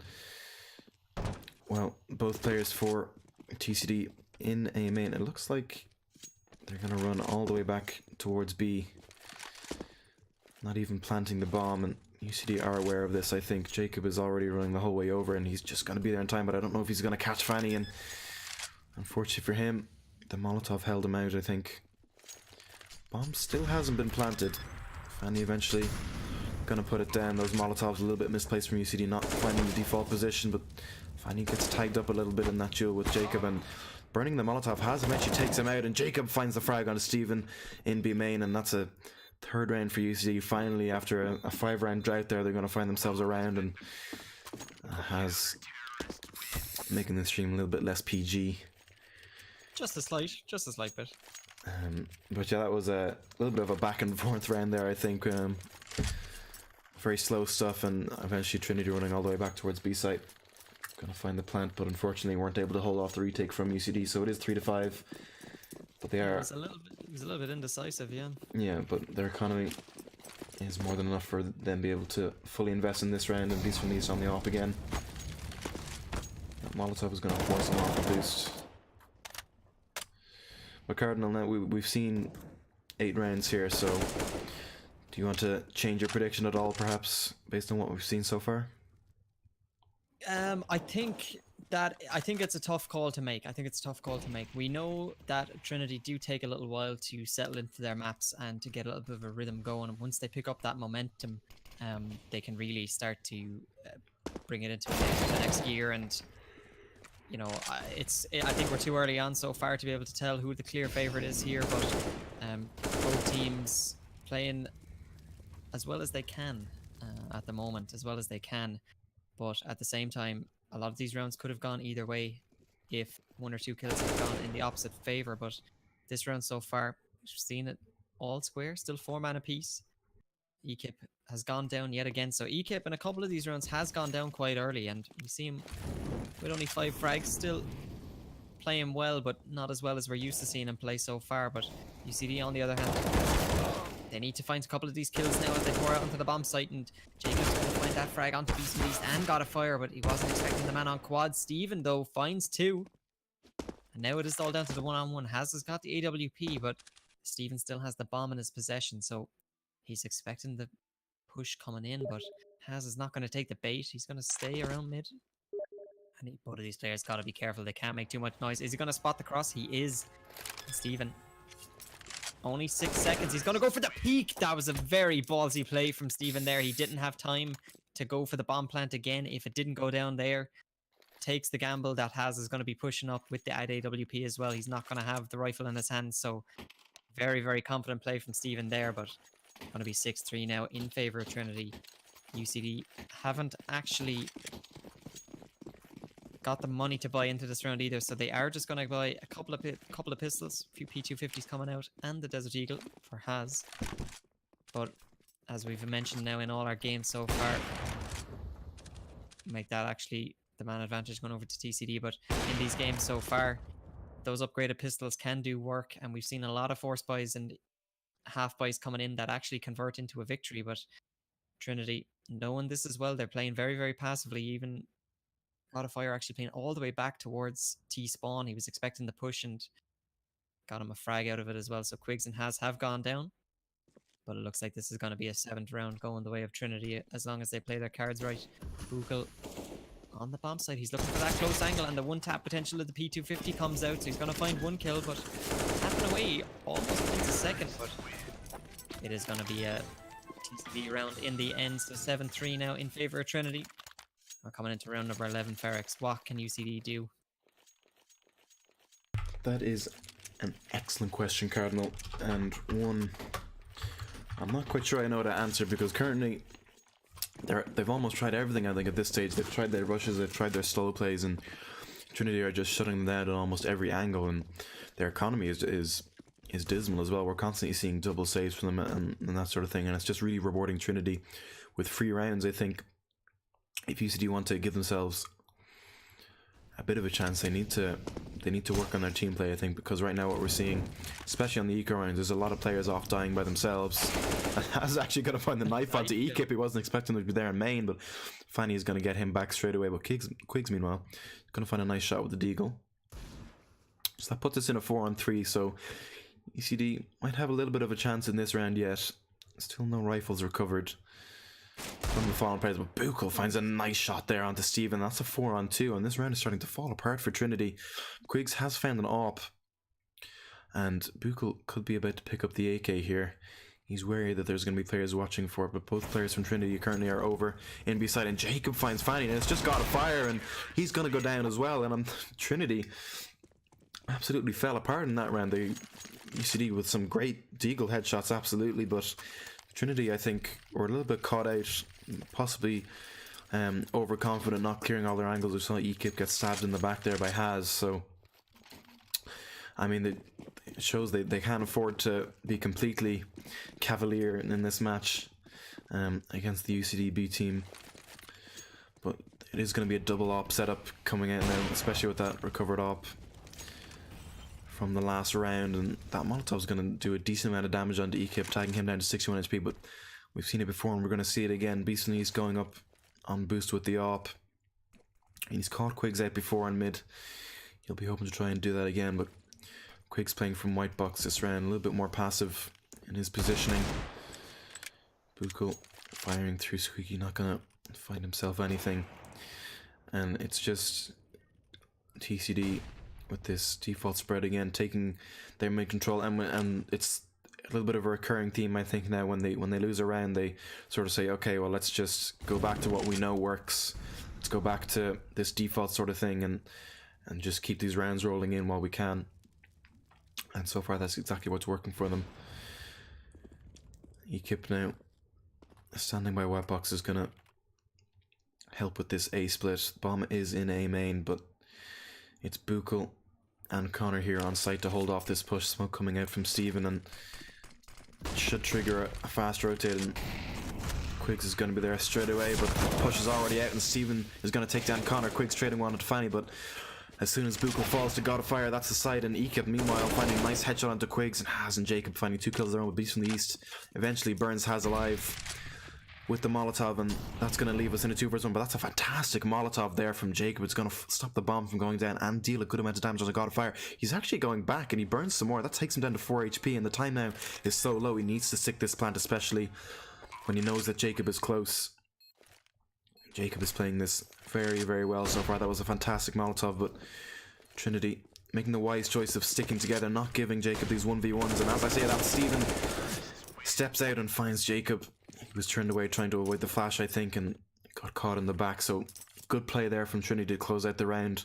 well, both players for TCD in A main. It looks like they're gonna run all the way back towards B, not even planting the bomb, and UCD are aware of this. I think Jacob is already running the whole way over, and he's just gonna be there in time, but I don't know if he's gonna catch Fanny, and unfortunately for him, the Molotov held him out, I think. Bomb still hasn't been planted. Fanny eventually gonna put it down. Those Molotovs a little bit misplaced from UCD, not finding the default position, but Fanny gets tagged up a little bit in that duel with Jacob, and burning the Molotov Has eventually takes him out, and Jacob finds the frag onto Steven in B main, and that's a 3rd round for UCD. Finally, after a 5-round drought there, they're gonna find themselves around, and Has making the stream a little bit less PG. Just a slight bit. But yeah, that was a little bit of a back and forth round there, I think. Very slow stuff, and eventually Trinity running all the way back towards B site. Gonna find the plant, but unfortunately weren't able to hold off the retake from UCD, so it is 3-5. But they are... It was a little bit indecisive, yeah. Yeah, but their economy is more than enough for them to be able to fully invest in this round, and these from these on the op again. That Molotov is going to force them off a boost. But Cardinal, now we've seen 8 rounds here, so do you want to change your prediction at all, perhaps, based on what we've seen so far? I think it's a tough call to make. We know that Trinity do take a little while to settle into their maps and to get a little bit of a rhythm going. And once they pick up that momentum, they can really start to bring it into the next gear. And you know, I think we're too early on so far to be able to tell who the clear favorite is here. But both teams playing as well as they can at the moment, But at the same time, a lot of these rounds could have gone either way if 1 or 2 kills had gone in the opposite favor. But this round so far, we've seen it all square, still 4 man apiece. Ekip has gone down yet again. So Ekip in a couple of these rounds has gone down quite early, and we see him with only 5 frags, still playing well, but not as well as we're used to seeing him play so far. But UCD on the other hand, they need to find a couple of these kills now as they pour out onto the bomb site, and Jacob's going to find that frag onto Beast and got a fire, but he wasn't expecting the man on quad. Steven, though, finds 2. And now it is all down to the one-on-one. Haz has got the AWP, but Steven still has the bomb in his possession, so he's expecting the push coming in, but Haz is not going to take the bait. He's going to stay around mid. And both of these players got to be careful. They can't make too much noise. Is he going to spot the cross? He is. Steven. Only 6 seconds. He's going to go for the peak. That was a very ballsy play from Steven there. He didn't have time to go for the bomb plant again. If it didn't go down there, takes the gamble that Haz is going to be pushing up with the AWP as well. He's not going to have the rifle in his hand. So very, very confident play from Steven there. But going to be 6-3 now in favor of Trinity. UCD haven't actually got the money to buy into this round either, so they are just going to buy a couple of pistols, a few P250s coming out, and the Desert Eagle for Haz. But as we've mentioned now in all our games so far, make that actually the man advantage going over to TCD. But in these games so far, those upgraded pistols can do work, and we've seen a lot of force buys and half buys coming in that actually convert into a victory. But Trinity, knowing this as well, they're playing very, very passively. Even God of Fire actually playing all the way back towards T-spawn. He was expecting the push and got him a frag out of it as well. So Quigs and Haz have gone down. But it looks like this is going to be a 7th round going the way of Trinity as long as they play their cards right. Buchel on the bomb side. He's looking for that close angle, and the one-tap potential of the P250 comes out. So he's going to find 1 kill, but tapping away almost wins a second. But it is going to be a TCD round in the end. So 7-3 now in favor of Trinity. We're coming into round number 11, Ferex. What can UCD do? That is an excellent question, Cardinal, and one I'm not quite sure I know how to answer, because currently they've almost tried everything. I think at this stage they've tried their rushes, they've tried their slow plays, and Trinity are just shutting them down at almost every angle, and their economy is dismal as well. We're constantly seeing double saves from them and that sort of thing, and it's just really rewarding Trinity with free rounds. I think if UCD want to give themselves a bit of a chance, they need to work on their team play, I think, because right now what we're seeing, especially on the eco rounds, there's a lot of players off dying by themselves. And Has actually going to find the knife onto Ekip. He wasn't expecting to be there in main, but Fanny is going to get him back straight away. But Quigs meanwhile, going to find a nice shot with the Deagle. So that puts us in a 4-on-3, so UCD might have a little bit of a chance in this round yet. Still no rifles recovered from the fallen players, but Buchel finds a nice shot there onto Steven. That's a 4-on-2, and this round is starting to fall apart for Trinity. Quiggs has found an AWP, and Buchel could be about to pick up the AK here. He's wary that there's going to be players watching for it, but both players from Trinity currently are over in B side, and Jacob finds Fanny, and it's just got a fire, and he's going to go down as well. And Trinity absolutely fell apart in that round. They UCD with some great Deagle headshots, absolutely, but Trinity, I think, were a little bit caught out, possibly overconfident, not clearing all their angles. We saw Ekip get stabbed in the back there by Haz, so I mean, it shows they can't afford to be completely cavalier in this match against the UCD B team. But it is going to be a double op setup coming out now, especially with that recovered op from the last round, and that Molotov's going to do a decent amount of damage onto Ekip, tagging him down to 61 HP, but we've seen it before and we're going to see it again. Beast and East going up on boost with the op, and he's caught Quigs out before on mid. He'll be hoping to try and do that again, but Quigs playing from white box this round, a little bit more passive in his positioning. Buko firing through Squeaky, not going to find himself anything, and it's just TCD with this default spread again, taking their mid control, and it's a little bit of a recurring theme, I think, now when they lose a round, they sort of say, okay, well, let's just go back to what we know works. Let's go back to this default sort of thing and just keep these rounds rolling in while we can. And so far, that's exactly what's working for them. Ekip now standing by white box is gonna help with this A split. Bomb is in A main, but it's Bukel and Connor here on site to hold off this push. Smoke coming out from Steven and should trigger a fast rotate, and Quigs is going to be there straight away, but the push is already out and Steven is going to take down Connor. Quigs trading one to Fanny, but as soon as Bukel falls to God of Fire, that's the side, and Ekip meanwhile finding a nice headshot onto Quigs, and Haz and Jacob finding 2 kills of their own with Beast from the East. Eventually burns Haz alive with the Molotov, and that's going to leave us in a 2-1, but that's a fantastic Molotov there from Jacob. It's going to stop the bomb from going down and deal a good amount of damage on the God of Fire. He's actually going back and he burns some more. That takes him down to 4 HP, and the time now is so low. He needs to stick this plant, especially when he knows that Jacob is close. Jacob is playing this very, very well so far. That was a fantastic Molotov, but Trinity making the wise choice of sticking together, not giving Jacob these 1v1s, and as I say that, Steven steps out and finds Jacob. He was turned away trying to avoid the flash, I think, and got caught in the back, so good play there from Trinity to close out the round,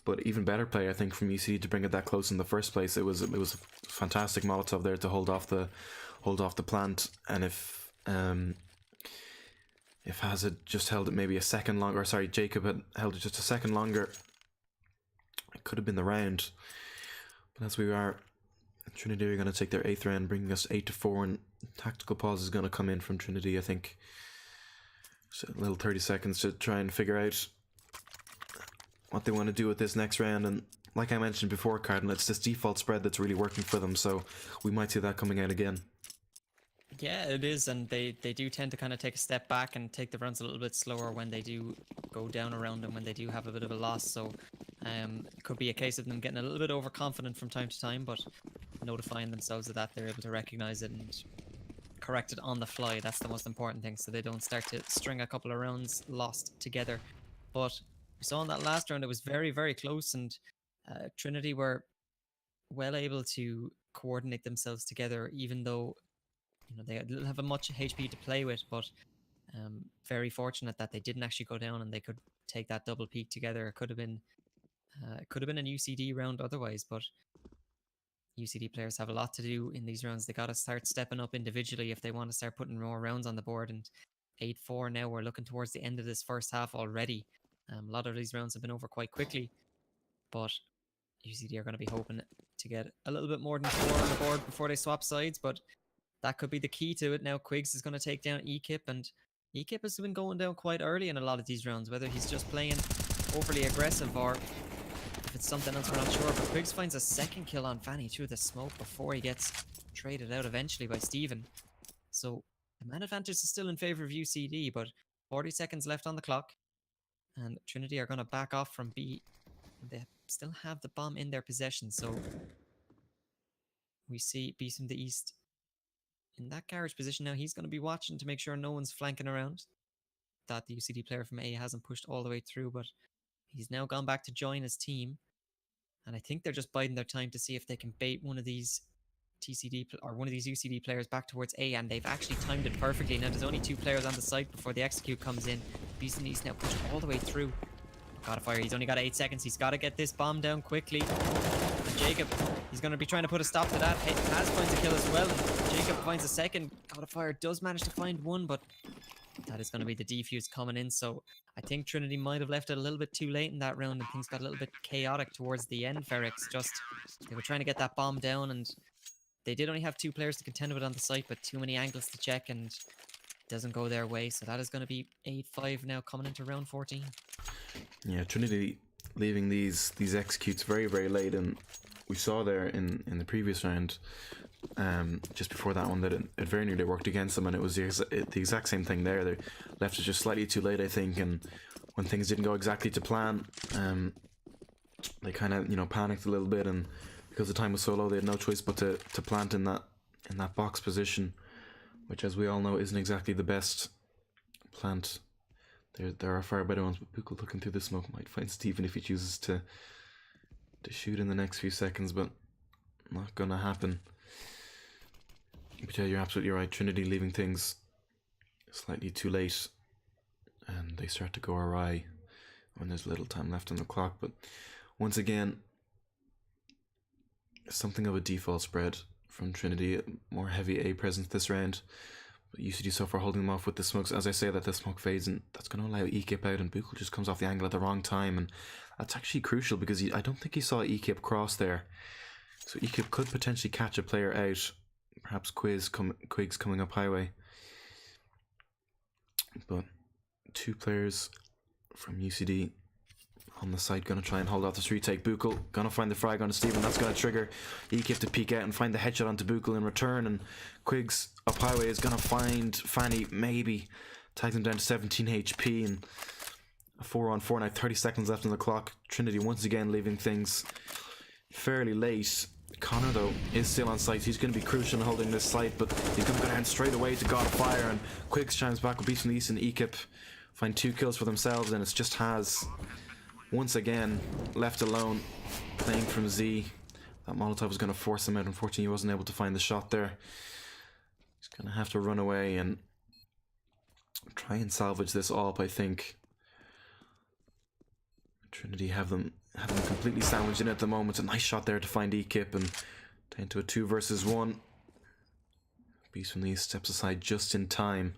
but even better play, I think, from UCD to bring it that close in the first place. It was a fantastic Molotov there to hold off the plant, and if Haz had just held it maybe a second longer, or sorry, Jacob had held it just a second longer, it could have been the round. But as we are, Trinity are going to take their 8th round, bringing us 8-4, and tactical pause is going to come in from Trinity, I think. So a little 30 seconds to try and figure out what they want to do with this next round, and like I mentioned before, Cardinal, it's this default spread that's really working for them, so we might see that coming out again. Yeah, it is, and they do tend to kind of take a step back and take the runs a little bit slower when they do go down around them, when they do have a bit of a loss, so it could be a case of them getting a little bit overconfident from time to time, but notifying themselves of that, they're able to recognize it and correct it on the fly. That's the most important thing, so they don't start to string a couple of rounds lost together. But we saw in that last round it was very, very close, and Trinity were well able to coordinate themselves together, even though they didn't have a much HP to play with, but very fortunate that they didn't actually go down and they could take that double peak together. It could have been an UCD round otherwise, but UCD players have a lot to do in these rounds. They got to start stepping up individually if they want to start putting more rounds on the board. And 8-4 now, we're looking towards the end of this first half already. A lot of these rounds have been over quite quickly, but UCD are going to be hoping to get a little bit more than 4 on the board before they swap sides, but that could be the key to it. Now Quigs is going to take down Ekip, and Ekip has been going down quite early in a lot of these rounds, whether he's just playing overly aggressive or if it's something else, we're not sure. But Quigs finds a second kill on Fanny through the smoke before he gets traded out eventually by Steven. So the man advantage is still in favor of UCD, but 40 seconds left on the clock, and Trinity are going to back off from B. They still have the bomb in their possession, so we see Beast from the East in that garage position now. He's going to be watching to make sure no one's flanking around, that the UCD player from A hasn't pushed all the way through, but he's now gone back to join his team, and I think they're just biding their time to see if they can bait one of these TCD or one of these UCD players back towards A, and they've actually timed it perfectly. Now there's only 2 players on the site before the execute comes in. Beast and East now pushed all the way through. God of Fire, he's only got 8 seconds. He's got to get this bomb down quickly. And Jacob, he's going to be trying to put a stop to that. Haz finds a kill as well. Jacob finds a second. God of Fire does manage to find one, but That is going to be the defuse coming in. So I think Trinity might have left it a little bit too late in that round, and things got a little bit chaotic towards the end. Ferrex just, they were trying to get that bomb down, and they did only have 2 players to contend with on the site, but too many angles to check, and it doesn't go their way. So that is going to be 8-5 now coming into round 14. Yeah, Trinity leaving these executes very, very late, and we saw there in the previous round, just before that one, that it very nearly worked against them, and it was the exact same thing there. They left it just slightly too late, I think, and when things didn't go exactly to plan, they kind of, you know, panicked a little bit, and because the time was so low, they had no choice but to plant in that box position, which, as we all know, isn't exactly the best plant. There are far better ones, but Buchel looking through the smoke might find Stephen if he chooses to shoot in the next few seconds, but not gonna happen. But yeah, you're absolutely right. Trinity leaving things slightly too late, and they start to go awry when there's little time left on the clock. But once again, something of a default spread from Trinity, more heavy A presence this round. But UCD so far holding them off with the smokes. As I say that, the smoke fades, and that's going to allow Ekip out, and Buchel just comes off the angle at the wrong time, and that's actually crucial because I don't think he saw Ekip cross there. So Ekip could potentially catch a player out, perhaps Quiggs coming up highway. But 2 players from UCD on the side going to try and hold off this retake. Buchel going to find the frag onto Stephen. That's going to trigger Ekip to peek out and find the headshot onto Buchel in return, and Quiggs up highway is going to find Fanny, maybe tags him down to 17 HP, and a 4-on-4 now, 30 seconds left on the clock. Trinity once again leaving things fairly late. Connor, though, is still on site. He's going to be crucial in holding this site, but he's going to go down straight away to God of Fire, and Quiggs chimes back with Beast from the East, and Ekip find 2 kills for themselves, and it's just Has once again left alone, playing from Z. That Molotov was going to force him out. Unfortunately, he wasn't able to find the shot there. He's going to have to run away and try and salvage this up, I think. Trinity have them completely sandwiched in at the moment. A nice shot there to find Ekip, and down to a 2 versus 1. Beast from the East steps aside just in time.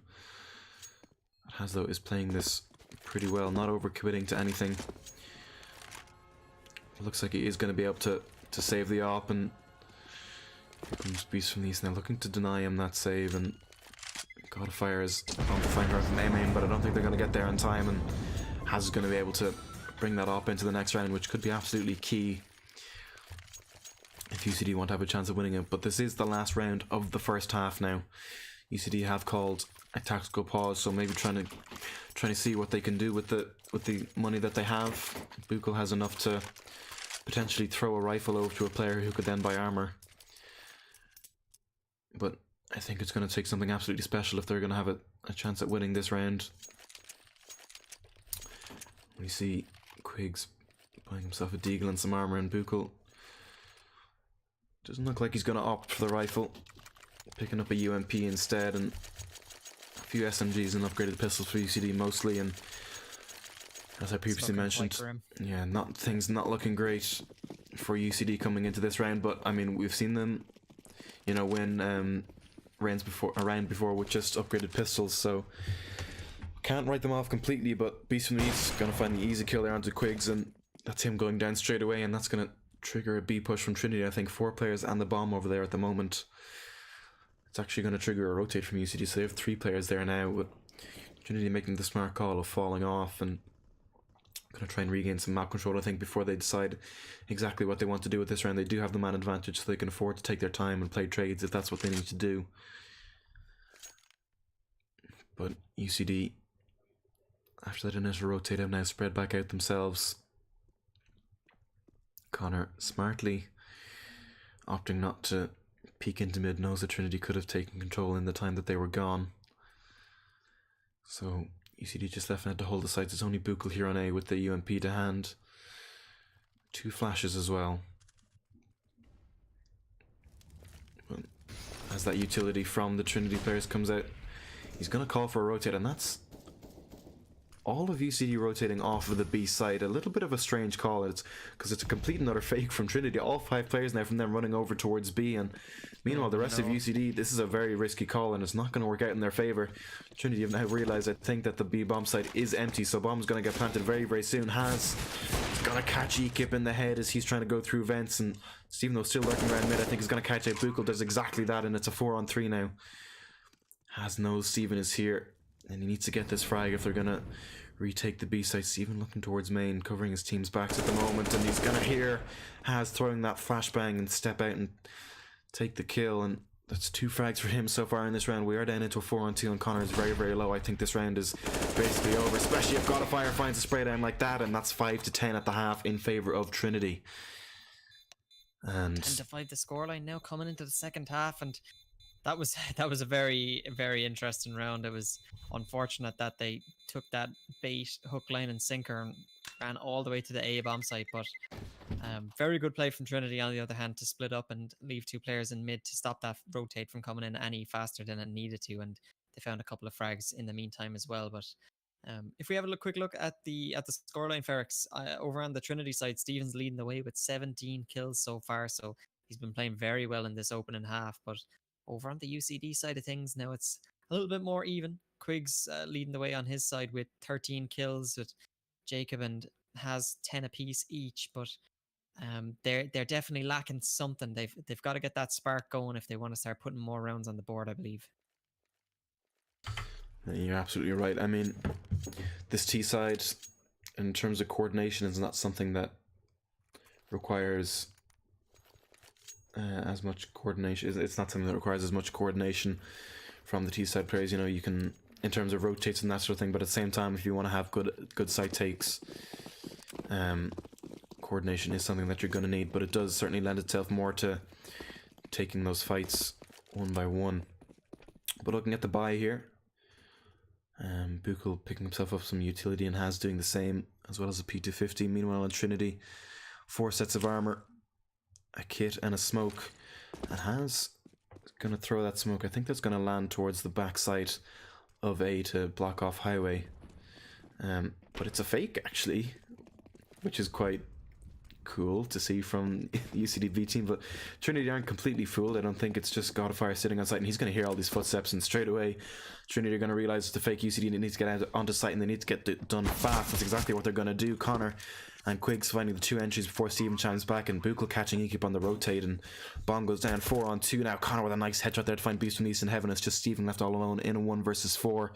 Haslo is playing this pretty well, not overcommitting to anything. It looks like he is going to be able to save the op, and here comes Beast from the East now looking to deny him that save, and God of Fire is on to find her from aim, but I don't think they're going to get there in time, and Has is going to be able to bring that op into the next round, which could be absolutely key if UCD want to have a chance of winning it. But this is the last round of the first half now. UCD have called a tactical pause, so maybe trying to see what they can do with the money that they have. Buchel has enough to potentially throw a rifle over to a player who could then buy armor, but I think it's going to take something absolutely special if they're going to have a chance at winning this round. We see Quiggs buying himself a deagle and some armor, and Buchel doesn't look like he's going to opt for the rifle, picking up a UMP instead, and a few SMGs and upgraded pistols for UCD mostly. And as I previously mentioned, yeah, things not looking great for UCD coming into this round. But I mean, we've seen them, you know, win rounds before with just upgraded pistols, so can't write them off completely. But Beast from the East gonna find the easy kill there onto Quiggs, and that's him going down straight away, and that's gonna trigger a B push from Trinity. I think 4 players and the bomb over there at the moment. It's actually going to trigger a rotate from UCD, so they have 3 players there now, with Trinity making the smart call of falling off and going to try and regain some map control, I think, before they decide exactly what they want to do with this round. They do have the man advantage, so they can afford to take their time and play trades if that's what they need to do. But UCD, after that initial rotate, have now spread back out themselves. Connor smartly opting not to peek into mid, knows that Trinity could have taken control in the time that they were gone. So UCD just left now to hold the sights. It's only Buchel here on A with the UMP to hand. 2 flashes as well. But as that utility from the Trinity players comes out, he's going to call for a rotate, and that's all of UCD rotating off of the B side. A little bit of a strange call. It's because it's a complete and utter fake from Trinity. All 5 players now from them running over towards B, and meanwhile the rest of UCD, this is a very risky call and it's not going to work out in their favor. Trinity have now realized, I think, that the B bomb site is empty, so bomb's going to get planted very, very soon. He's going to catch Ekip in the head as he's trying to go through vents, and Stephen, though, still lurking around mid, I think he's going to catch out Buchel. Does exactly that, and it's a 4-on-3 now. knows Stephen is here, and he needs to get this frag if they're going to retake the B side. Stephen looking towards main, covering his team's backs at the moment, and he's going to hear Has throwing that flashbang and step out and take the kill, and that's 2 frags for him so far in this round. We are down into a 4-on-2, and Connor is very, very low. I think this round is basically over, especially if Godfire finds a spray down like that, and that's 5-10 at the half in favour of Trinity. And 10-5 the scoreline now coming into the second half, and that was a very, very interesting round. It was unfortunate that they took that bait, hook, line, and sinker and ran all the way to the A bomb site, but very good play from Trinity on the other hand to split up and leave 2 players in mid to stop that rotate from coming in any faster than it needed to, and they found a couple of frags in the meantime as well. But if we have a quick look at the scoreline, Ferrex, over on the Trinity side, Stephen's leading the way with 17 kills so far, so he's been playing very well in this opening half. But over on the UCD side of things, now it's a little bit more even. Quig's leading the way on his side with 13 kills, with Jacob and Has 10 apiece each, but they're definitely lacking something. They've got to get that spark going if they want to start putting more rounds on the board, I believe. You're absolutely right. I mean, this T side, in terms of coordination, is not something that requires as much coordination. It's not something that requires as much coordination from the T side players. You know, you can, in terms of rotates and that sort of thing, but at the same time, if you want to have good side takes, coordination is something that you're going to need. But it does certainly lend itself more to taking those fights one by one. But looking at the buy here, Buchel picking himself up some utility and Has doing the same, as well as a P250. Meanwhile on Trinity, 4 sets of armor, a kit and a smoke, and Has gonna throw that smoke. I think that's gonna land towards the backside of A to block off highway, but it's a fake actually, which is quite cool to see from the UCD B team. But Trinity aren't completely fooled. I don't think it's just Godfire sitting on site and he's going to hear all these footsteps, and straight away Trinity are going to realize it's a fake UCD and it needs to get out onto site, and they need to get it done fast. That's exactly what they're going to do. Connor and Quiggs finding the 2 entries before Steven chimes back, and Buchel catching Ekip on the rotate, and bomb goes down. 4-on-2 now. Connor with a nice headshot there to find Beast from East in Heaven. It's just Steven left all alone in a 1 versus 4.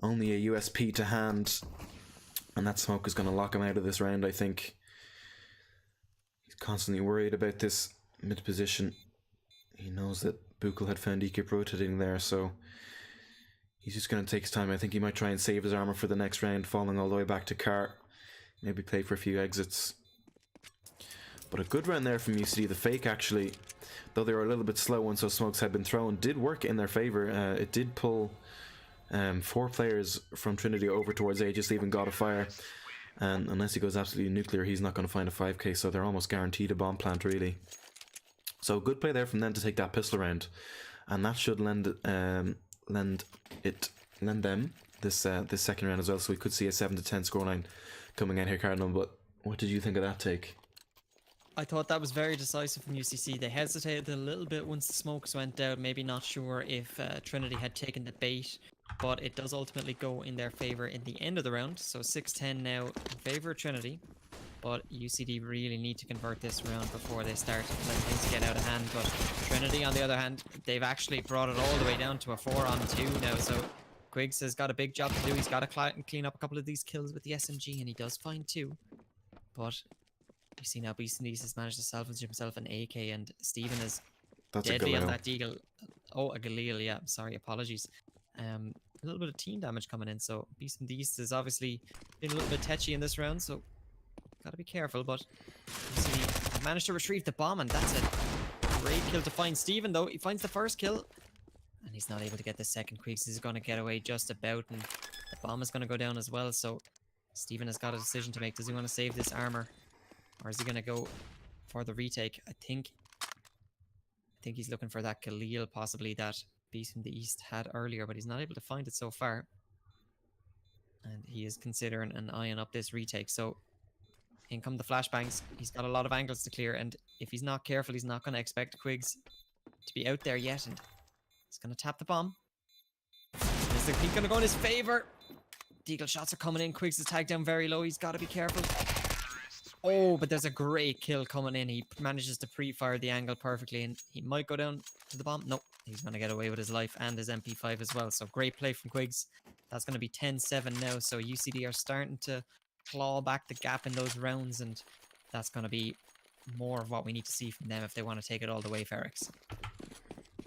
Only a USP to hand, and that smoke is going to lock him out of this round, I think. Constantly worried about this mid position. He knows that Buchel had found Ekip rotating there, so he's just going to take his time. I think he might try and save his armor for the next round, falling all the way back to Car. Maybe play for a few exits. But a good round there from UCD. The fake actually, though they were a little bit slow once those smokes had been thrown, did work in their favour. It did pull 4 players from Trinity over towards A, just leaving God of Fire. And unless he goes absolutely nuclear, he's not going to find a 5k, so they're almost guaranteed a bomb plant, really. So good play there from them to take that pistol round, and that should lend them this second round as well. So we could see a 7-10 scoreline coming out here, Cardinal. But what did you think of that take? I thought that was very decisive from UCC. They hesitated a little bit once the smokes went out, maybe not sure if Trinity had taken the bait, but it does ultimately go in their favour in the end of the round. So 6-10 now in favour of Trinity, but UCD really need to convert this round before they start to let things get out of hand. But Trinity, on the other hand, they've actually brought it all the way down to a 4-on-2 now, so Quiggs has got a big job to do. He's got to clean up a couple of these kills with the SMG, and he does find 2. But you see now Beast has managed to salvage himself an AK, and Stephen is deadly on that deagle. Oh, a Galil, yeah, sorry, apologies. A little bit of team damage coming in, so Beast is obviously been a little bit tetchy in this round, so gotta be careful. But you see, he managed to retrieve the bomb, and that's a great kill to find. Stephen, though, he finds the first kill, and he's not able to get the second. Quiggs is going to get away just about, and the bomb is going to go down as well, so Stephen has got a decision to make. Does he want to save this armor, or is he going to go for the retake? I think he's looking for that Galil, possibly, that Beast from the East had earlier, but he's not able to find it so far. And he is considering and eyeing up this retake. So in come the flashbangs. He's got a lot of angles to clear, and if he's not careful, he's not going to expect Quigs to be out there yet. And he's going to tap the bomb. Is the peak going to go in his favor? Deagle shots are coming in. Quigs is tagged down very low. He's got to be careful. Oh, but there's a great kill coming in. He manages to pre-fire the angle perfectly, and he might go down to the bomb. Nope, he's going to get away with his life and his MP5 as well. So great play from Quigs. That's going to be 10-7 now. So UCD are starting to claw back the gap in those rounds, and that's going to be more of what we need to see from them if they want to take it all the way, Ferrex.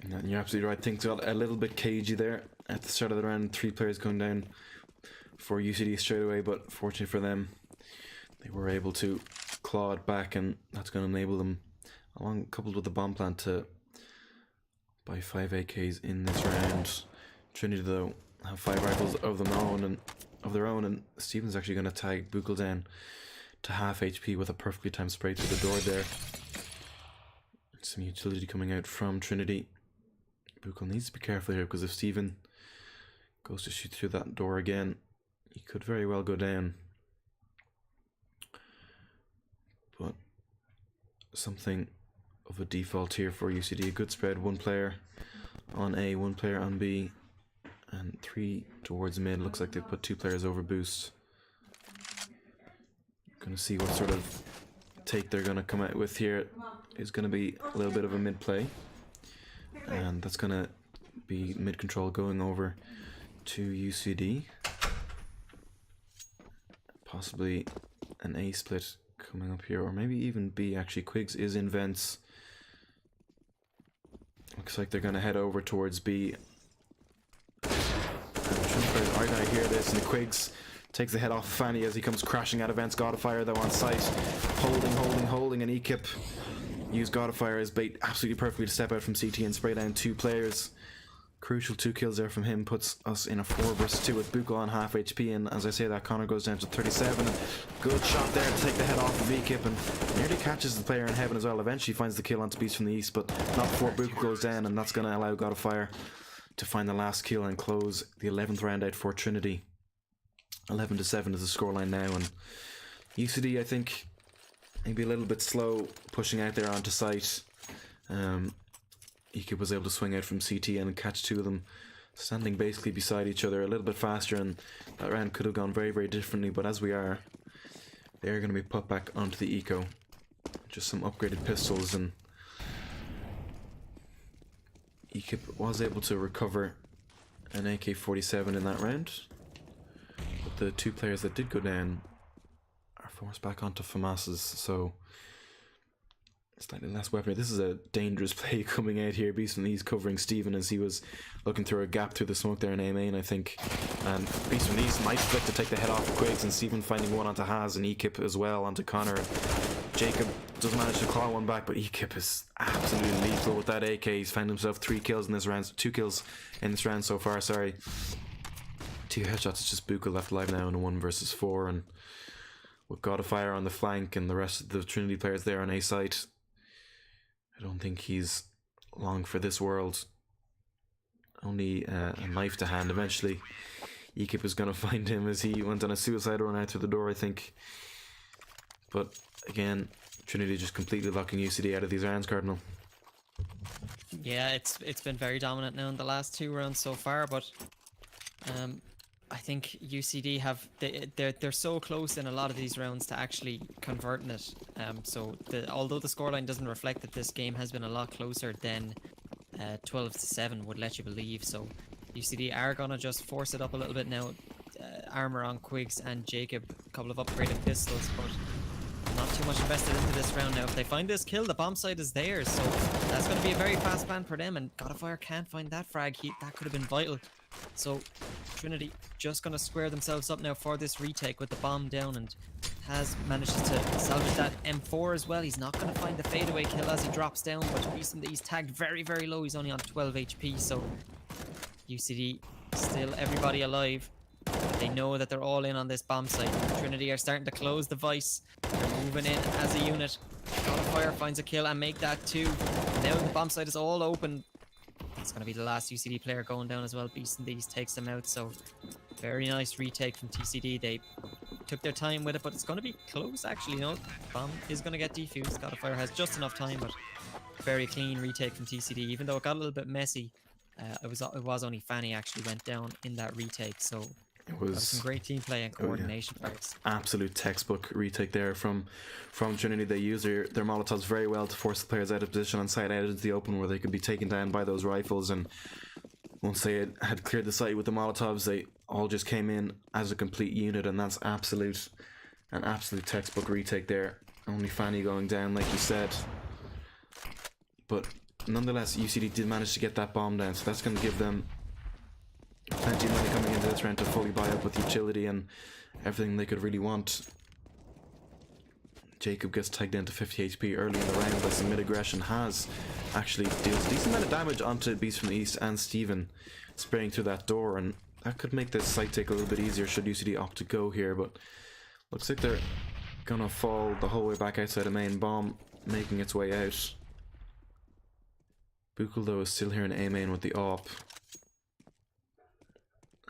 And you're absolutely right. Things got a little bit cagey there at the start of the round. 3 players going down for UCD straight away, but fortunately for them, they were able to claw it back, and that's going to enable them, along coupled with the bomb plant, to buy 5 AKs in this round. Trinity, though, have 5 rifles of their own, and Stephen's actually going to tag Buchel down to half HP with a perfectly timed spray through the door there. Some utility coming out from Trinity. Buchel needs to be careful here, because if Stephen goes to shoot through that door again, he could very well go down. But something of a default here for UCD. A good spread. 1 player on A, 1 player on B, and 3 towards mid. Looks like they've put 2 players over boost. Gonna see what sort of take they're gonna come out with here. Is gonna be a little bit of a mid play, and that's gonna be mid control going over to UCD. Possibly an A split coming up here, or maybe even B. Actually, Quigs is in vents. Looks like they're gonna head over towards B. Are gonna hear this, and the Quigs takes the head off Fanny as he comes crashing out of vents. Godfire though on site, holding, and Ekip use Godfire as bait absolutely perfectly to step out from CT and spray down 2 players. Crucial 2 kills there from him, puts us in a 4 versus 2 with Buchel on half HP, and as I say that, Connor goes down to 37. Good shot there to take the head off of Ekip, and nearly catches the player in heaven as well. Eventually finds the kill onto Beast from the east, but not before Buchel goes down, and that's going to allow Godfire to find the last kill and close the 11th round out for Trinity. 11-7 is the scoreline now, and UCD, I think, maybe a little bit slow pushing out there onto site. Ekip was able to swing out from CT and catch 2 of them standing basically beside each other a little bit faster, and that round could have gone very, very differently, but as we are, they're going to be put back onto the eco. Just some upgraded pistols, and Ekip was able to recover an AK-47 in that round, but the 2 players that did go down are forced back onto FAMAS's, so slightly less weaponry. This is a dangerous play coming out here. Beast from the East covering Stephen as he was looking through a gap through the smoke there in A main, I think. And Beast from the East might flick to take the head off of Quigs, and Stephen finding one onto Haz, and Ekip as well onto Connor. Jacob does manage to claw one back, but Ekip is absolutely lethal with that AK. He's found himself 3 kills in this round, 2 kills in this round so far, sorry. 2 headshots. It's just Buchel left alive now in a 1 versus 4, and with Godfire on the flank and the rest of the Trinity players there on A site, I don't think he's long for this world. Only a knife to hand. Eventually, Ekip was going to find him as he went on a suicide run out through the door, I think. But again, Trinity just completely locking UCD out of these rounds, Cardinal. Yeah, it's been very dominant now in the last 2 rounds so far, but I think UCD have they're so close in a lot of these rounds to actually converting it. So although the scoreline doesn't reflect that this game has been a lot closer than 12-7 would let you believe. So UCD are gonna just force it up a little bit now. Armor on Quigs and Jacob, a couple of upgraded pistols, but not too much invested into this round now. If they find this kill, the bomb site is theirs, so that's going to be a very fast plan for them, and Godfire can't find that frag. That could have been vital. So Trinity just going to square themselves up now for this retake with the bomb down, and has managed to salvage that M4 as well. He's not going to find the fadeaway kill as he drops down, but recently he's tagged very, very low. He's only on 12 HP, so UCD still everybody alive. They know that they're all in on this bomb site. Trinity are starting to close the vice. They're moving in as a unit. Godfire finds a kill and make that 2. Now the bomb site is all open. It's going to be the last UCD player going down as well. Beast in These takes them out. So Very nice retake from TCD. They took their time with it, but it's going to be close actually. No, bomb is going to get defused. Godfire has just enough time, but very clean retake from TCD. Even though it got a little bit messy, it was only Fanny actually went down in that retake. So it was some great team play and coordination. Absolute textbook retake there from Trinity. They use their Molotovs very well to force the players out of position and side out into the open where they could be taken down by those rifles. And once they had cleared the site with the Molotovs, they all just came in as a complete unit, and that's an absolute textbook retake there. Only Fanny going down, like you said. But nonetheless, UCD did manage to get that bomb down, so that's going to give them plenty of money coming into this round to fully buy up with utility and everything they could really want. Jacob gets tagged into 50 HP early in the round, but some mid-aggression has actually deals a decent amount of damage onto Beast from the East and Steven spraying through that door, and that could make this site take a little bit easier should UCD opt to go here, but looks like they're gonna fall the whole way back outside of main. Bomb making its way out. Buchel though is still here in A main with the AWP.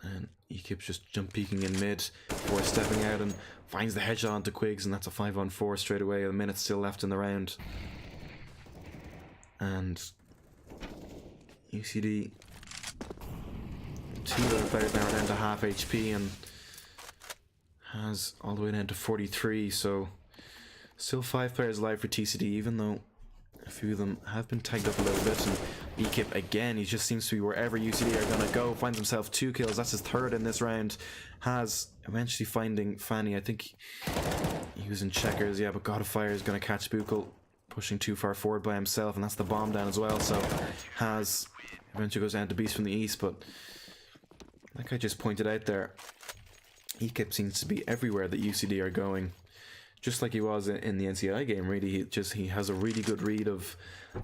And he keeps just jump peeking in mid before stepping out and finds the headshot onto Quigs, and that's a 5-on-4 straight away. A minute still left in the round. And UCD, 2 other players now are down to half HP and has all the way down to 43, so still 5 players alive for TCD, even though a few of them have been tagged up a little bit. And Ekip again, he just seems to be wherever UCD are gonna go. Finds himself 2 kills, that's his 3rd in this round. Has eventually finding Fanny. I think he was in checkers, yeah, but God of Fire is gonna catch Buchel pushing too far forward by himself, and that's the bomb down as well. So has eventually goes down to Beast from the East, but like I just pointed out there, Ekip seems to be everywhere that UCD are going. Just like he was in the NCI game, really. He has a really good read of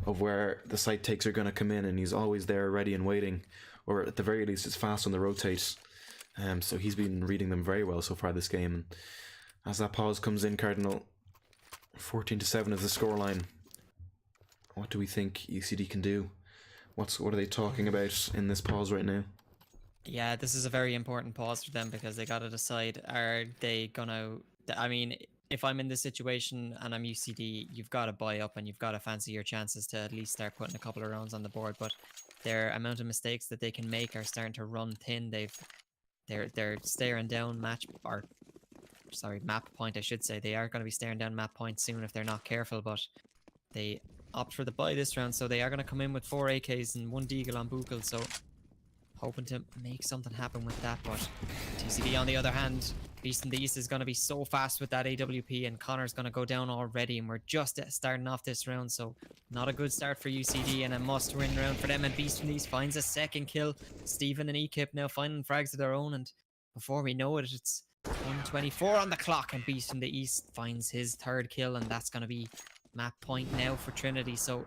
where the site takes are going to come in, and he's always there ready and waiting, or at the very least is fast on the rotate. So he's been reading them very well so far this game. And as that pause comes in, Cardinal, 14-7 is the scoreline. What do we think UCD can do? What are they talking about in this pause right now? Yeah, this is a very important pause for them because they got to decide, are they gonna... I mean, if I'm in this situation and I'm UCD, you've got to buy up and you've got to fancy your chances to at least start putting a couple of rounds on the board. But their amount of mistakes that they can make are starting to run thin. They're staring down map point, I should say. They are going to be staring down map point soon if they're not careful. But they opt for the buy this round, so they are going to come in with 4 AKs and 1 Deagle on Buchel. So hoping to make something happen with that. But TCD on the other hand, Beast in the East is going to be so fast with that AWP, and Connor's going to go down already, and we're just starting off this round, so not a good start for UCD and a must-win round for them. And Beast in the East finds a 2nd kill. Steven and Ekip now finding frags of their own, and before we know it, it's 1:24 on the clock, and Beast in the East finds his 3rd kill, and that's going to be map point now for Trinity. So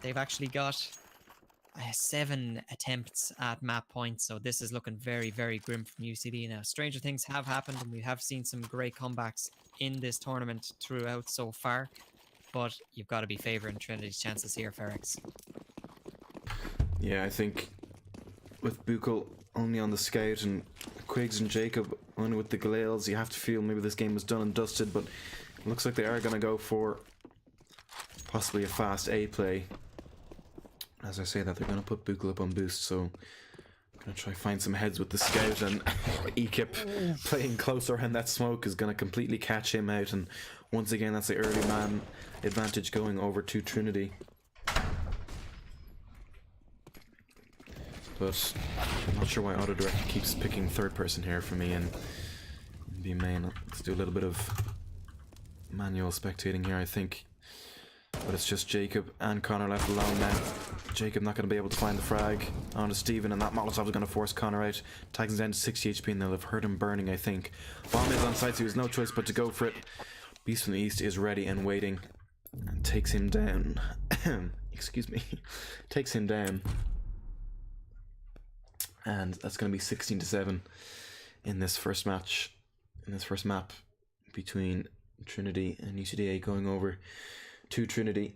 they've actually got 7 attempts at map points, so this is looking very, very grim from UCD now. Stranger things have happened, and we have seen some great comebacks in this tournament throughout so far, but you've got to be favouring Trinity's chances here, Ferrex. Yeah, I think with Buchel only on the scout and Quiggs and Jacob only with the Glales, you have to feel maybe this game was done and dusted, but it looks like they are going to go for possibly a fast A play. As I say that, they're going to put Buchel up on boost, so I'm going to try find some heads with the scout, and Ekip playing close around that smoke is going to completely catch him out, and once again that's the early man advantage going over to Trinity. But I'm not sure why Autodirect keeps picking 3rd person here for me and B main. Let's do a little bit of manual spectating here, I think. But it's just Jacob and Connor left alone now. Jacob not going to be able to find the frag onto Steven, and that Molotov is going to force Connor out. Tags him down to 60 HP, and they'll have heard him burning, I think. Bomb is on site, so he has no choice but to go for it. Beast from the East is ready and waiting, and takes him down. Excuse me. Takes him down. And that's going to be 16-7 in this first match, in this first map between Trinity and UCDA going over to Trinity.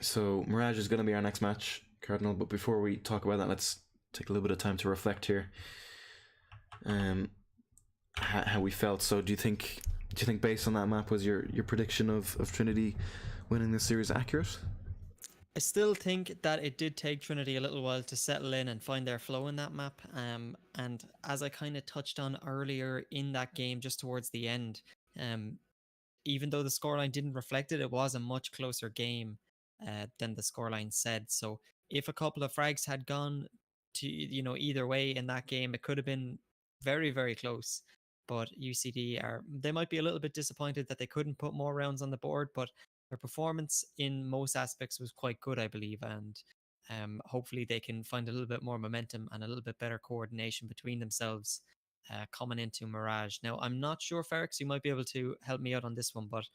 So Mirage is going to be our next match, Cardinal, but before we talk about that, let's take a little bit of time to reflect here. how we felt. So do you think based on that map, was your prediction of Trinity winning this series accurate? I still think that it did take Trinity a little while to settle in and find their flow in that map. And as I kind of touched on earlier in that game, just towards the end, even though the scoreline didn't reflect it, it was a much closer game than the scoreline said. So if a couple of frags had gone to, either way in that game, it could have been very, very close. But UCD they might be a little bit disappointed that they couldn't put more rounds on the board, but their performance in most aspects was quite good, I believe. And hopefully they can find a little bit more momentum and a little bit better coordination between themselves coming into Mirage. Now, I'm not sure, Ferrex, you might be able to help me out on this one, but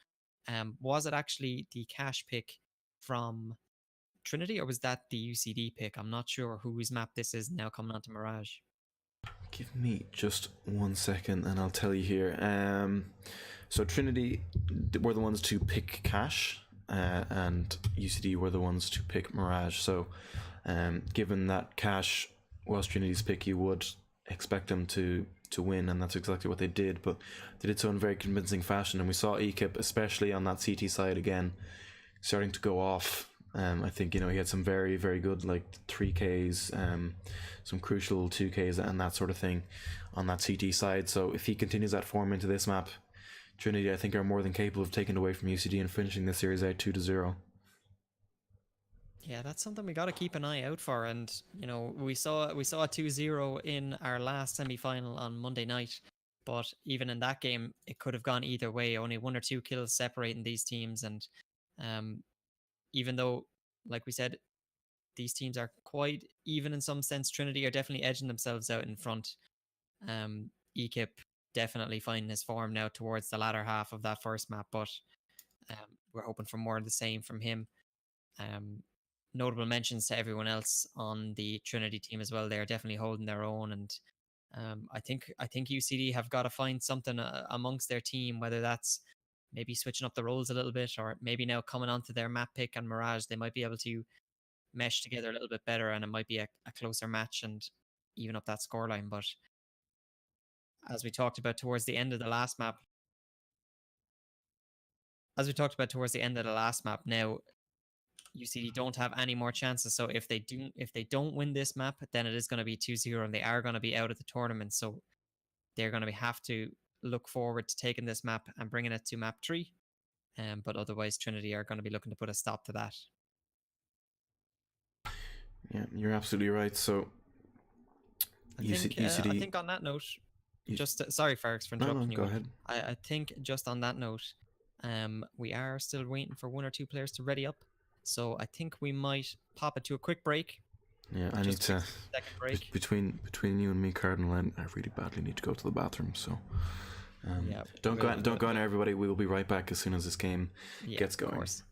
was it actually the cash pick from Trinity, or was that the UCD pick? I'm not sure whose map this is now coming onto Mirage. Give me just 1 second and I'll tell you here. So Trinity were the ones to pick cash, and UCD were the ones to pick Mirage. So given that cash was Trinity's pick, you would expect them to win, and that's exactly what they did. But they did so in very convincing fashion, and we saw Ekip, especially on that CT side again, starting to go off. I think he had some very, very good 3Ks, some crucial 2Ks and that sort of thing on that CT side. So if he continues that form into this map, Trinity I think are more than capable of taking it away from UCD and finishing this series out 2-0. Yeah, that's something we got to keep an eye out for. And we saw a 2-0 in our last semi-final on Monday night, but even in that game it could have gone either way. Only 1 or 2 kills separating these teams, and even though, like we said, these teams are quite even in some sense, Trinity are definitely edging themselves out in front. Ekip definitely finding his form now towards the latter half of that first map, but we're hoping for more of the same from him. Notable mentions to everyone else on the Trinity team as well. They're definitely holding their own, and I think UCD have got to find something amongst their team, whether that's maybe switching up the roles a little bit, or maybe now coming onto their map pick and Mirage, they might be able to mesh together a little bit better, and it might be a closer match and even up that scoreline. But as we talked about towards the end of the last map, now UCD don't have any more chances. So if they don't win this map, then it is going to be 2-0, and they are going to be out of the tournament. So they're going to have to look forward to taking this map and bringing it to map 3. But otherwise, Trinity are going to be looking to put a stop to that. Yeah, you're absolutely right. So UCD... I think on that note, sorry, Ferrex, for interrupting you. Go ahead. I think just on that note, we are still waiting for 1 or 2 players to ready up. So I think we might pop it to a quick break. Yeah, I need to. Second break. Between you and me, Cardinal, I really badly need to go to the bathroom. So don't go in, everybody. We will be right back as soon as this game gets going. Of course.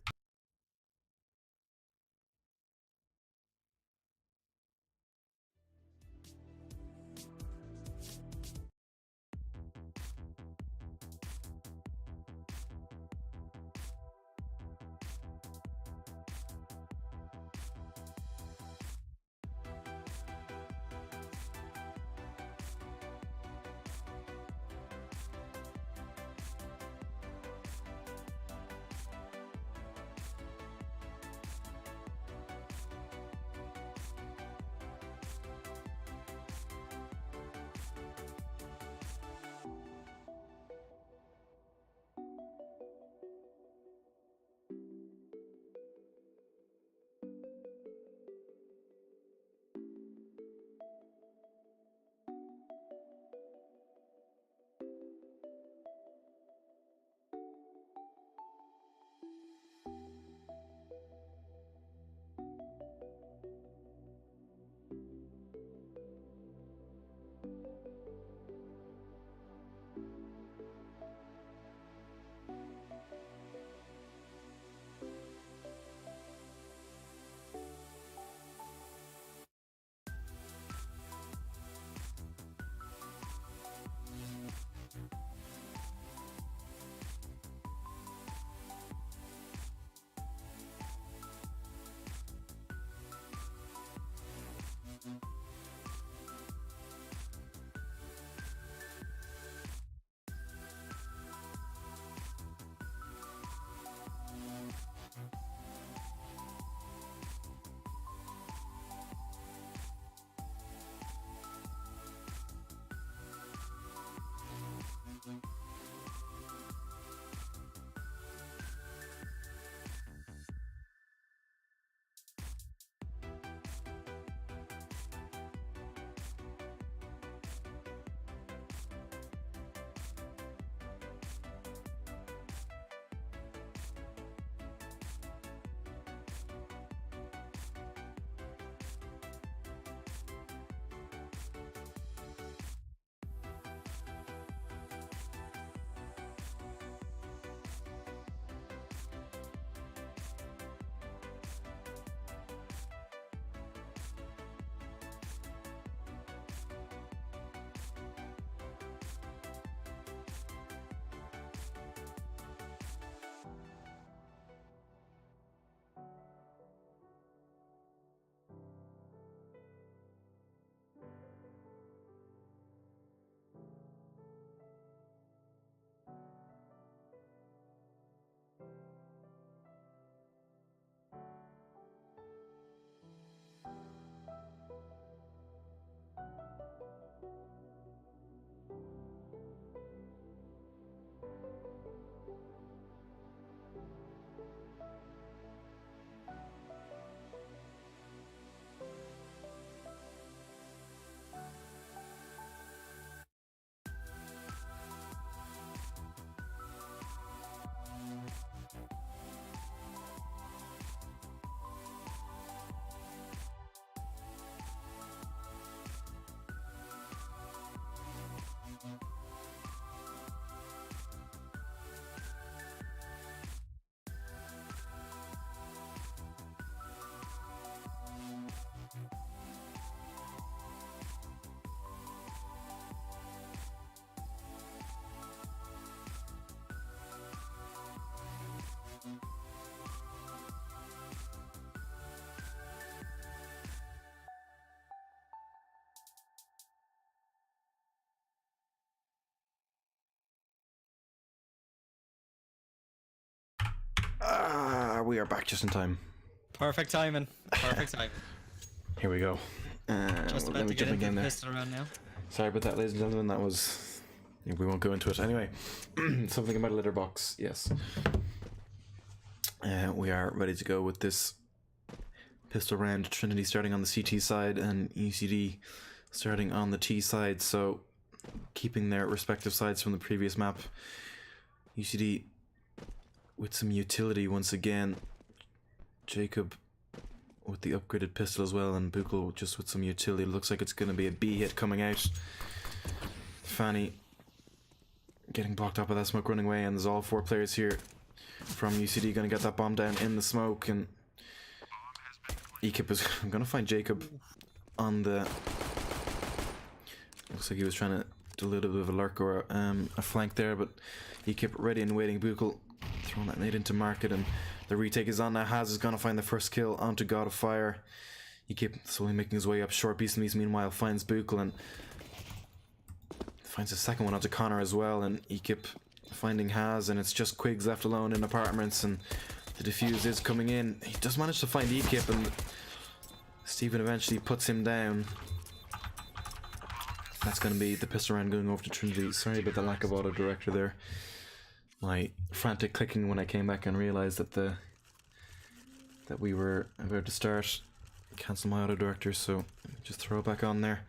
we are back just in time. Perfect timing. Perfect timing. Here we go. Just about to get into the pistol round now. Sorry about that, ladies and gentlemen. That was... We won't go into it. Anyway, something about a litter box. Yes. We are ready to go with this pistol round. Trinity starting on the CT side and UCD starting on the T side. So, keeping their respective sides from the previous map. UCD with some utility once again. Jacob with the upgraded pistol as well, and Buchel just with some utility. Looks like it's going to be a B hit coming out. Fanny getting blocked up by that smoke, running away, and there's all 4 players here from UCD going to get that bomb down in the smoke, and Ekip is going to find Jacob on the... Looks like he was trying to do a little bit of a lurk or a flank there, but Ekip ready and waiting. Buchel throwing that nade into market, and the retake is on now. Haz is going to find the first kill onto God of Fire. Ekip slowly making his way up short. Beast and Beast meanwhile finds Buchel and finds a second one onto Connor as well, and Ekip finding Haz, and it's just Quigs left alone in apartments, and the defuse is coming in. He does manage to find Ekip, and Stephen eventually puts him down. That's going to be the pistol round going over to Trinity. Sorry about the lack of auto director there. My frantic clicking when I came back and realised that we were about to start. Cancel my auto director, so just throw it back on there.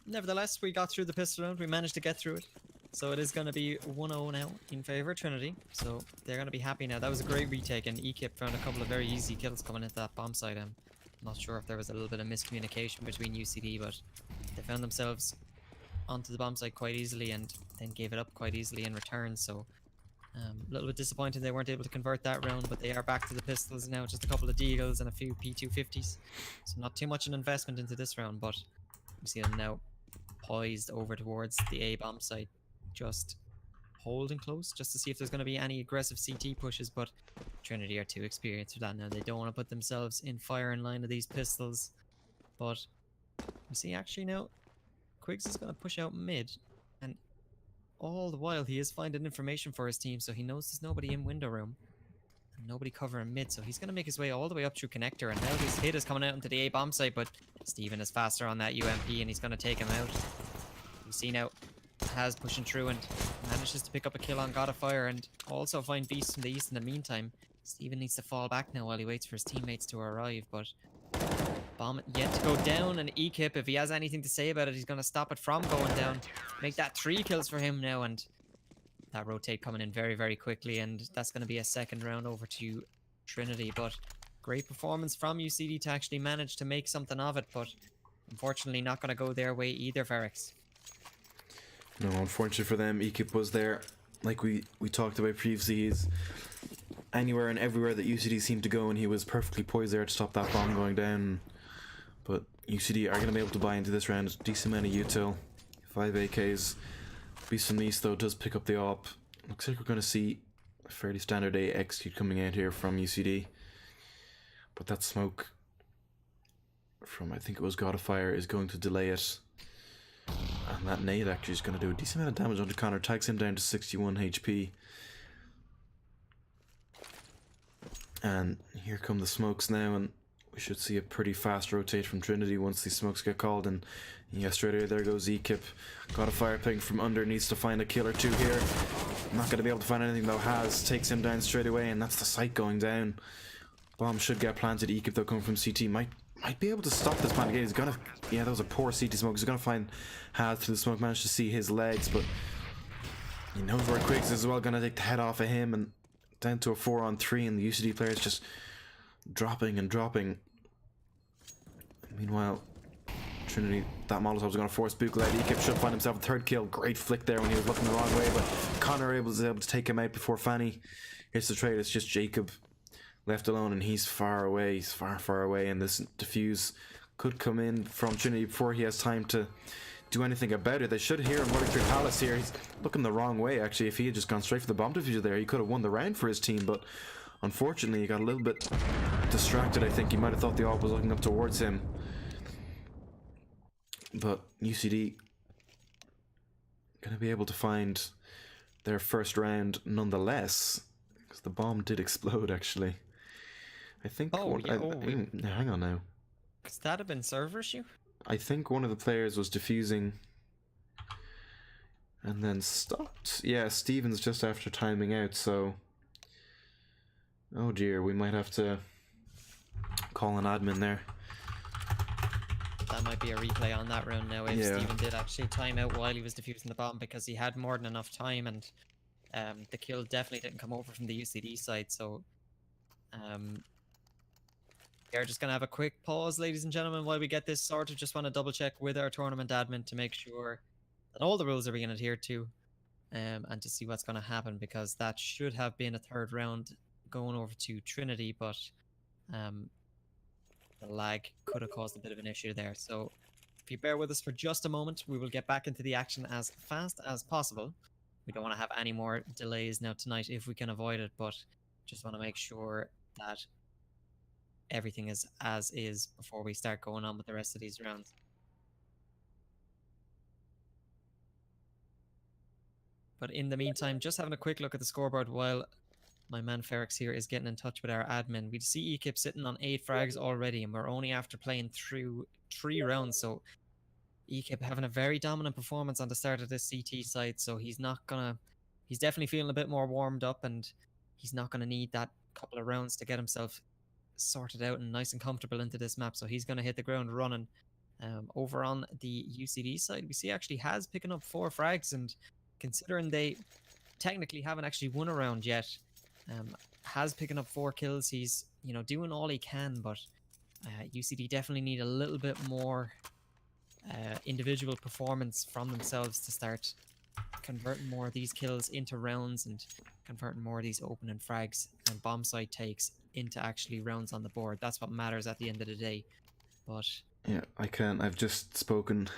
Nevertheless, we got through the pistol round. We managed to get through it. So it is going to be 1-0 now in favour of Trinity. So they're going to be happy now. That was a great retake, and Ekip found a couple of very easy kills coming into that bomb site. I'm not sure if there was a little bit of miscommunication between UCD, but they found themselves onto the bomb site quite easily and then gave it up quite easily in return. So a little bit disappointed they weren't able to convert that round, but they are back to the pistols now. Just a couple of deagles and a few P250s. So not too much an investment into this round, but we see them now poised over towards the A bomb site, just holding close just to see if there's going to be any aggressive CT pushes, but Trinity are too experienced for that now. They don't want to put themselves in firing line of these pistols, but we see actually now Quiggs is going to push out mid, and all the while he is finding information for his team, so he knows there's nobody in window room and nobody covering mid, so he's going to make his way all the way up through connector, and now his hit is coming out into the A bomb site, but Steven is faster on that UMP and he's going to take him out. You see now Haz pushing through and manages to pick up a kill on God of Fire and also find Beast from the east in the meantime. Steven needs to fall back now while he waits for his teammates to arrive, but bomb yet to go down, and Ekip, if he has anything to say about it, he's going to stop it from going down. Make that 3 kills for him now, and that rotate coming in very, very quickly, and that's going to be a second round over to Trinity, but great performance from UCD to actually manage to make something of it, but unfortunately not going to go their way either, Ferrex. No, unfortunately for them, Ekip was there. Like we talked about previously, he's anywhere and everywhere that UCD seemed to go, and he was perfectly poised there to stop that bomb going down. But UCD are going to be able to buy into this round. Decent amount of util. 5 AKs. Beast from the East, though, does pick up the AWP. Looks like we're going to see a fairly standard A execute coming out here from UCD. But that smoke from, I think it was God of Fire, is going to delay it. And that nade actually is going to do a decent amount of damage onto Connor. Tags him down to 61 HP. And here come the smokes now, and we should see a pretty fast rotate from Trinity once these smokes get called. And yeah, straight away there goes Ekip. Got a fire ping from under, needs to find a kill or two here. Not going to be able to find anything though. Haz takes him down straight away, and that's the site going down. Bomb should get planted. Ekip though coming from CT might be able to stop this plant again. He's gonna, yeah, that was a poor CT smoke. He's gonna find Haz through the smoke, managed to see his legs, but he knows where Quiggs is as well. Gonna take the head off of him, and down to a 4-on-3, and the UCD players just dropping and dropping. Meanwhile, Trinity, that Molotov is going to force Buchel out. Ekip should find himself a 3rd kill. Great flick there when he was looking the wrong way, but Connor was able to take him out before Fanny hits the trade. It's just Jacob left alone, and he's far away. He's far, far away, and this defuse could come in from Trinity before he has time to do anything about it. They should hear him running through Palace here. He's looking the wrong way, actually. If he had just gone straight for the bomb diffuser there, he could have won the round for his team, but unfortunately he got a little bit distracted. I think he might have thought the AWP was looking up towards him. But UCD gonna be able to find their first round nonetheless, because the bomb did explode actually. I think. Hang on now. Could that have been server issue? I think one of the players was defusing and then stopped. Yeah, Stevens just after timing out, so... Oh dear, we might have to call an admin there. That might be a replay on that round now if Steven did actually time out while he was defusing the bomb, because he had more than enough time, and the kill definitely didn't come over from the UCD side, so... We're just going to have a quick pause, ladies and gentlemen, while we get this sorted. Just want to double check with our tournament admin to make sure that all the rules are being adhered to, and to see what's going to happen, because that should have been a third round going over to Trinity, but the lag could have caused a bit of an issue there. So if you bear with us for just a moment, we will get back into the action as fast as possible. We don't want to have any more delays now tonight if we can avoid it, but just want to make sure that everything is as is before we start going on with the rest of these rounds. But in the meantime, just having a quick look at the scoreboard while my man Ferrex here is getting in touch with our admin. We see Ekip sitting on 8 frags already, and we're only after playing through 3 rounds, so Ekip having a very dominant performance on the start of this CT side, so he's definitely feeling a bit more warmed up, and he's not going to need that couple of rounds to get himself sorted out and nice and comfortable into this map, so he's going to hit the ground running. Over on the UCD side, we see actually Has picking up 4 frags, and considering they technically haven't actually won a round yet, Has picking up 4 kills. He's doing all he can, but UCD definitely need a little bit more individual performance from themselves to start converting more of these kills into rounds and converting more of these opening frags and bomb site takes into actually rounds on the board. That's what matters at the end of the day. But yeah, I've just spoken,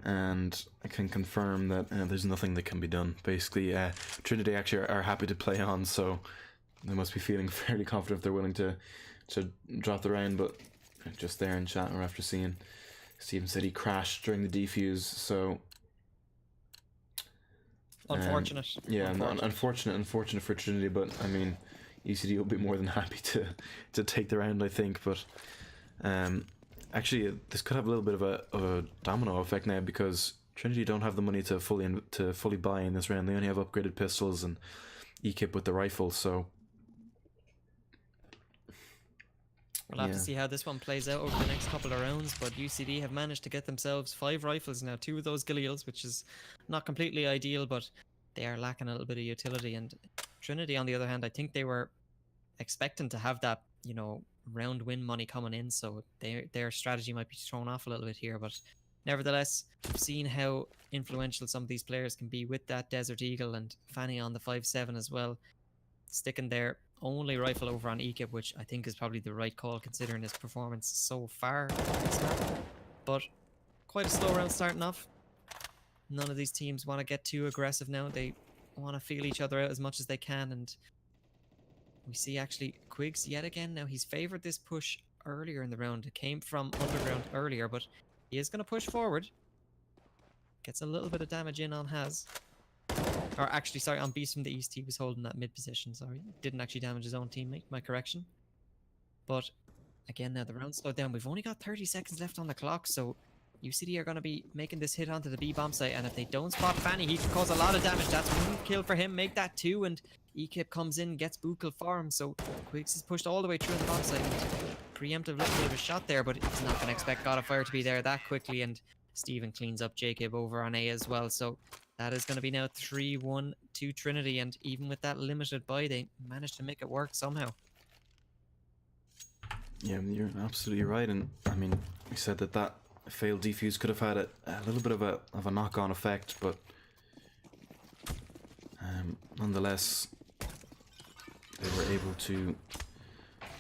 and I can confirm that there's nothing that can be done. Basically, Trinity actually are happy to play on, so they must be feeling fairly confident if they're willing to drop the round. But just there in chat, or after seeing Steven said he crashed during the defuse, so unfortunate. Unfortunate for Trinity, but I mean, UCD will be more than happy to take the round, I think. But actually, this could have a little bit of a domino effect now, because Trinity don't have the money to fully buy in this round. They only have upgraded pistols and Ekip with the rifle, so we'll have to see how this one plays out over the next couple of rounds. But UCD have managed to get themselves 5 rifles now, 2 of those Galils, which is not completely ideal, but they are lacking a little bit of utility. And Trinity, on the other hand, I think they were expecting to have that, round win money coming in, so their strategy might be thrown off a little bit here. But nevertheless, we've seen how influential some of these players can be with that Desert Eagle, and Fanny on the 5.7 as well, sticking their only rifle over on Ekip, which I think is probably the right call considering his performance so far. But quite a slow round starting off. None of these teams want to get too aggressive now. They want to feel each other out as much as they can, and we see actually Quigs yet again. Now he's favoured this push earlier in the round. It came from underground earlier, but he is going to push forward. Gets a little bit of damage in on Has. Or actually, sorry, on Beast from the East, he was holding that mid position, sorry. Didn't actually damage his own teammate, my correction. But again, now the round slowed down. We've only got 30 seconds left on the clock, so UCD are going to be making this hit onto the B bomb site, and if they don't spot Fanny, he can cause a lot of damage. That's 1 kill for him, make that 2, and Ekip comes in, gets Bukel for him, so Quigs is pushed all the way through the bomb site. Preemptive little bit of a shot there, but he's not going to expect God of Fire to be there that quickly, and Steven cleans up Jacob over on A as well, so that is going to be now 3-1 to Trinity, and even with that limited buy, they managed to make it work somehow. Yeah, you're absolutely right, and I mean, we said that failed defuse could have had a little bit of a knock-on effect, but nonetheless, they were able to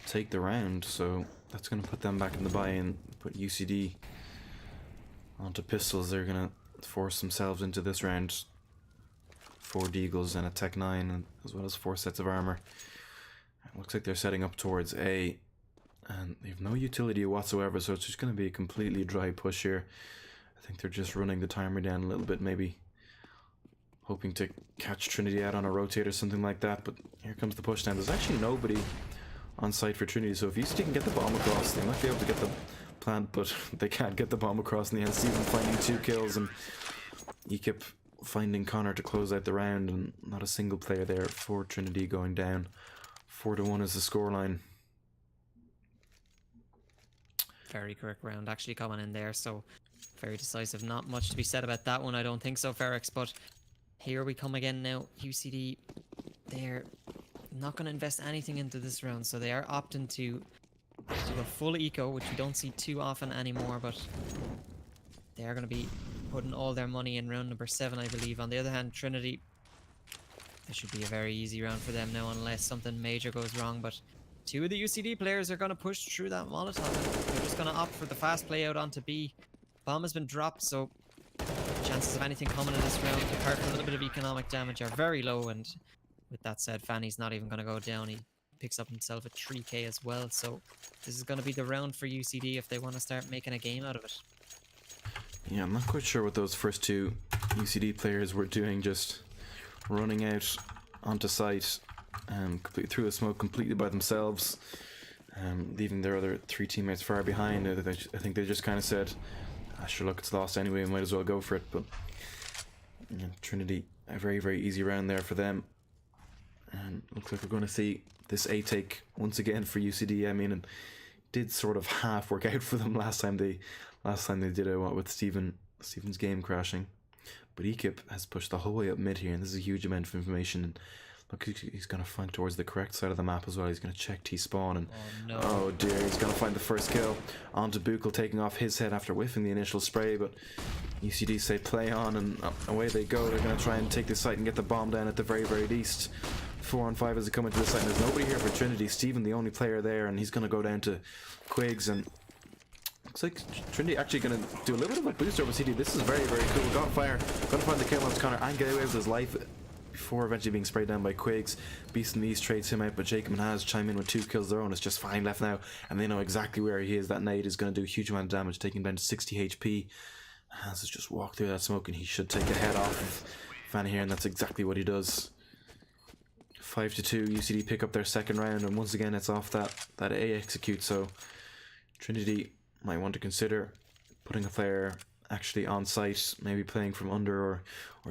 take the round, so that's going to put them back in the buy-in, put UCD onto pistols. They're going to force themselves into this round. 4 Deagles and a Tech 9, and as well as 4 sets of armor. It looks like they're setting up towards A, and they have no utility whatsoever, so it's just going to be a completely dry push here. I think they're just running the timer down a little bit, maybe. hoping to catch Trinity out on a rotate or something like that. But here comes the push down. There's actually nobody on site for Trinity, so if UCD can get the bomb across, they might be able to get the plant, but they can't get the bomb across in the end. Steven finding 2 kills, and Ekip finding Connor to close out the round, and not a single player there for Trinity going down. 4-1 is the scoreline. Very quick round actually coming in there, so very decisive. Not much to be said about that one, I don't think so, Ferrex, but here we come again now. UCD, they're not going to invest anything into this round, so they are opting to do a full eco, which we don't see too often anymore, but they are going to be putting all their money in round number 7, I believe. On the other hand, Trinity, this should be a very easy round for them now, unless something major goes wrong, but 2 of the UCD players are going to push through that Molotov, and they're just going to opt for the fast play out onto B. Bomb has been dropped, so chances of anything coming in this round, apart from a little bit of economic damage, are very low, and with that said, Fanny's not even going to go down. He picks up himself a 3k as well, so this is going to be the round for UCD if they want to start making a game out of it. Yeah, I'm not quite sure what those first 2 UCD players were doing, just running out onto site through the smoke completely by themselves, leaving their other 3 teammates far behind. I think they just kind of said, sure, look, it's lost anyway, might as well go for it. But yeah, Trinity, a very, very easy round there for them. And looks like we're going to see this A take once again for UCD. I mean, it did sort of half work out for them last time they did it, what with Steven's game crashing. But Ekip has pushed the whole way up mid here, and this is a huge amount of information. And look, he's going to flank towards the correct side of the map as well. He's going to check T-spawn, and oh dear, he's going to find the first kill onto Buchel, taking off his head after whiffing the initial spray. But UCD say play on, and away they go. They're going to try and take this site and get the bomb down at the very, very least. 4-on-5 as they come into the site, and there's nobody here for Trinity. Steven, the only player there, and he's going to go down to Quigs, and looks like Trinity actually going to do a little bit of a boost over CD. This is very, very cool. Got fire, going to find the kill on Connor and get away with his life before eventually being sprayed down by Quigs. Beast in the East trades him out, but Jacob and Haz chime in with 2 kills of their own. It's just fine left now, and they know exactly where he is. That nade is going to do a huge amount of damage, taking him down to 60 HP. Haz has just walked through that smoke, and he should take the head off of Fanny here, and that's exactly what he does. 5-2, UCD pick up their second round, and once again it's off that A execute, so Trinity might want to consider putting a player actually on site, maybe playing from under or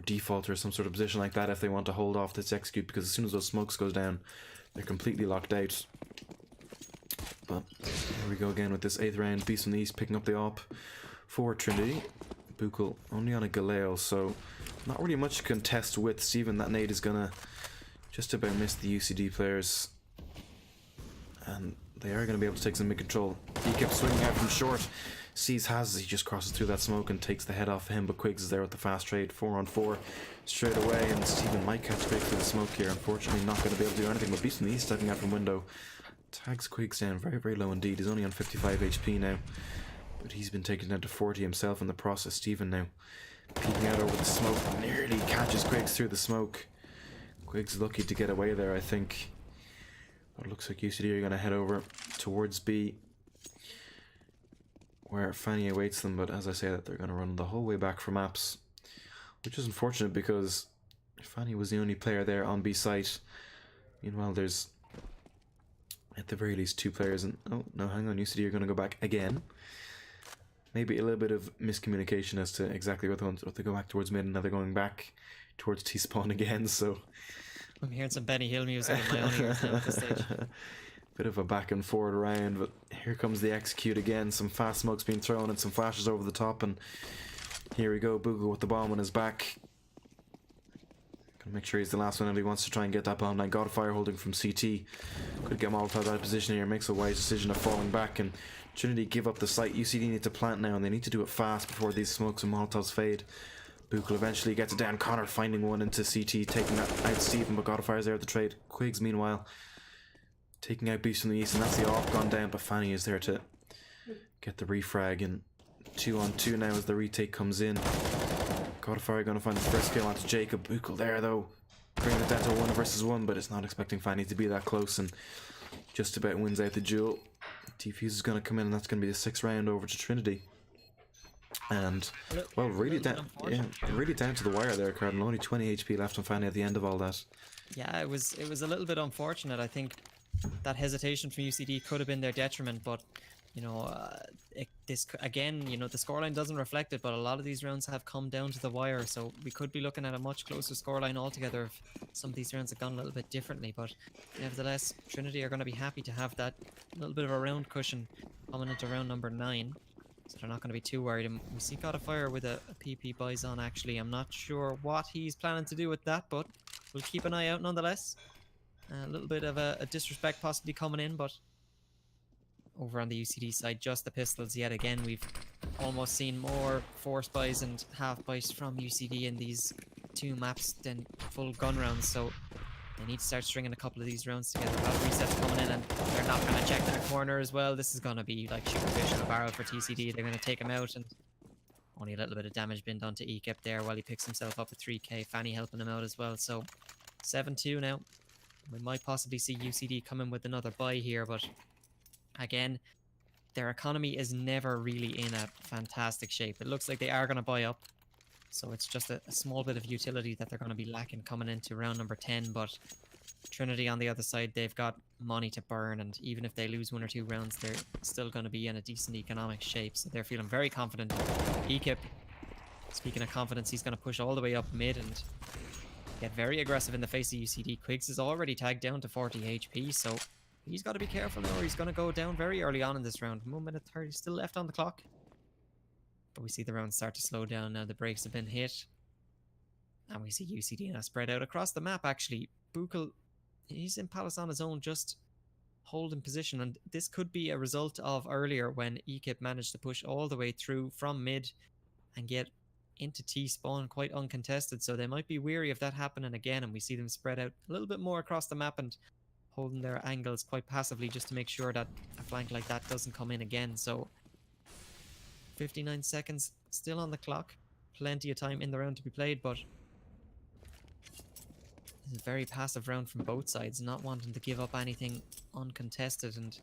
default or some sort of position like that if they want to hold off this execute, because as soon as those smokes goes down, they're completely locked out. But here we go again with this 8th round. Beast from the East picking up the op for Trinity. Buchel only on a Galeo, so not really much to contest with. Steven, that nade is gonna just about miss the UCD players, and they are going to be able to take some mid-control. He kept swinging out from short, sees Haz as he just crosses through that smoke and takes the head off him, but Quigs is there with the fast trade. 4-on-4 straight away, and Steven might catch Quigs through the smoke here. Unfortunately not going to be able to do anything, but Beast in the East stepping out from window tags Quigs down very, very low indeed. He's only on 55 HP now, but he's been taken down to 40 himself in the process. Steven now peeking out over the smoke, nearly catches Quigs through the smoke. Quigs lucky to get away there, I think. But it looks like UCD are going to head over towards B, where Fanny awaits them. But as I say that, they're going to run the whole way back from apps, which is unfortunate because Fanny was the only player there on B site. Meanwhile, there's at the very least 2 players, and oh no, hang on, UCD are going to go back again. Maybe a little bit of miscommunication as to exactly what they want. They go back towards mid, and now they're going back towards T-spawn again, so I'm hearing some Benny Hill music in my own ears now at this stage. Bit of a back and forward round, but here comes the execute again. Some fast smokes being thrown and some flashes over the top, and here we go. Buchel with the bomb on his back. Gonna make sure he's the last one, and he wants to try and get that bomb. Now got a fire holding from CT. Could get Molotov out of position here. Makes a wise decision of falling back, and Trinity give up the site. UCD need to plant now, and they need to do it fast before these smokes and Molotovs fade. Buchel eventually gets it down. Connor finding one into CT, taking that out Steven, but Godfire's there at the trade. Quigs, meanwhile, taking out Beast from the East, and that's the AWP gone down, but Fanny is there to get the refrag, and 2-on-2 now as the retake comes in. Godfire going to find the first kill onto Jacob. Buchel there, though, bringing it down to 1 versus 1, but it's not expecting Fanny to be that close, and just about wins out the duel. Defuse is going to come in, and that's going to be the 6th round over to Trinity. And A well, really little bit down, yeah, unfortunate. really down to the wire there, Cardinal. Only 20 HP left on Fanny at the end of all that. Yeah, it was a little bit unfortunate. I think that hesitation from UCD could have been their detriment, but you know, again, you know, the scoreline doesn't reflect it, but a lot of these rounds have come down to the wire, so we could be looking at a much closer scoreline altogether if some of these rounds have gone a little bit differently. But nevertheless, Trinity are going to be happy to have that little bit of a round cushion coming into round number 9. So they're not going to be too worried. And we see God of Fire with a PP Bison actually. I'm not sure what he's planning to do with that, but we'll keep an eye out nonetheless. A little bit of a disrespect possibly coming in, but over on the UCD side, just the pistols yet again. We've almost seen more force buys and half buys from UCD in these 2 maps than full gun rounds, so they need to start stringing a couple of these rounds together. A lot of resets coming in, and they're not going to check that corner as well. This is going to be like shooting fish in a barrel for TCD. They're going to take him out, and only a little bit of damage been done to Ekip there while he picks himself up at 3k. Fanny helping him out as well, so 7-2 now. We might possibly see UCD come in with another buy here, but again, their economy is never really in a fantastic shape. It looks like they are going to buy up, so it's just a small bit of utility that they're going to be lacking coming into round number 10. But Trinity on the other side, they've got money to burn, and even if they lose 1 or 2 rounds, they're still going to be in a decent economic shape, so they're feeling very confident. Ekip, speaking of confidence, he's going to push all the way up mid and get very aggressive in the face of UCD. Quigs is already tagged down to 40 HP, so he's got to be careful now, or he's going to go down very early on in this round. 1 minute 30 still left on the clock. But we see the round start to slow down now. The brakes have been hit. And we see UCD now spread out across the map, actually. Buchel, he's in Palace on his own, just holding position. And this could be a result of earlier when Ekip managed to push all the way through from mid and get into T-spawn quite uncontested. So they might be weary of that happening again. And we see them spread out a little bit more across the map and holding their angles quite passively just to make sure that a flank like that doesn't come in again. So 59 seconds still on the clock. Plenty of time in the round to be played, but it's a very passive round from both sides, not wanting to give up anything uncontested. And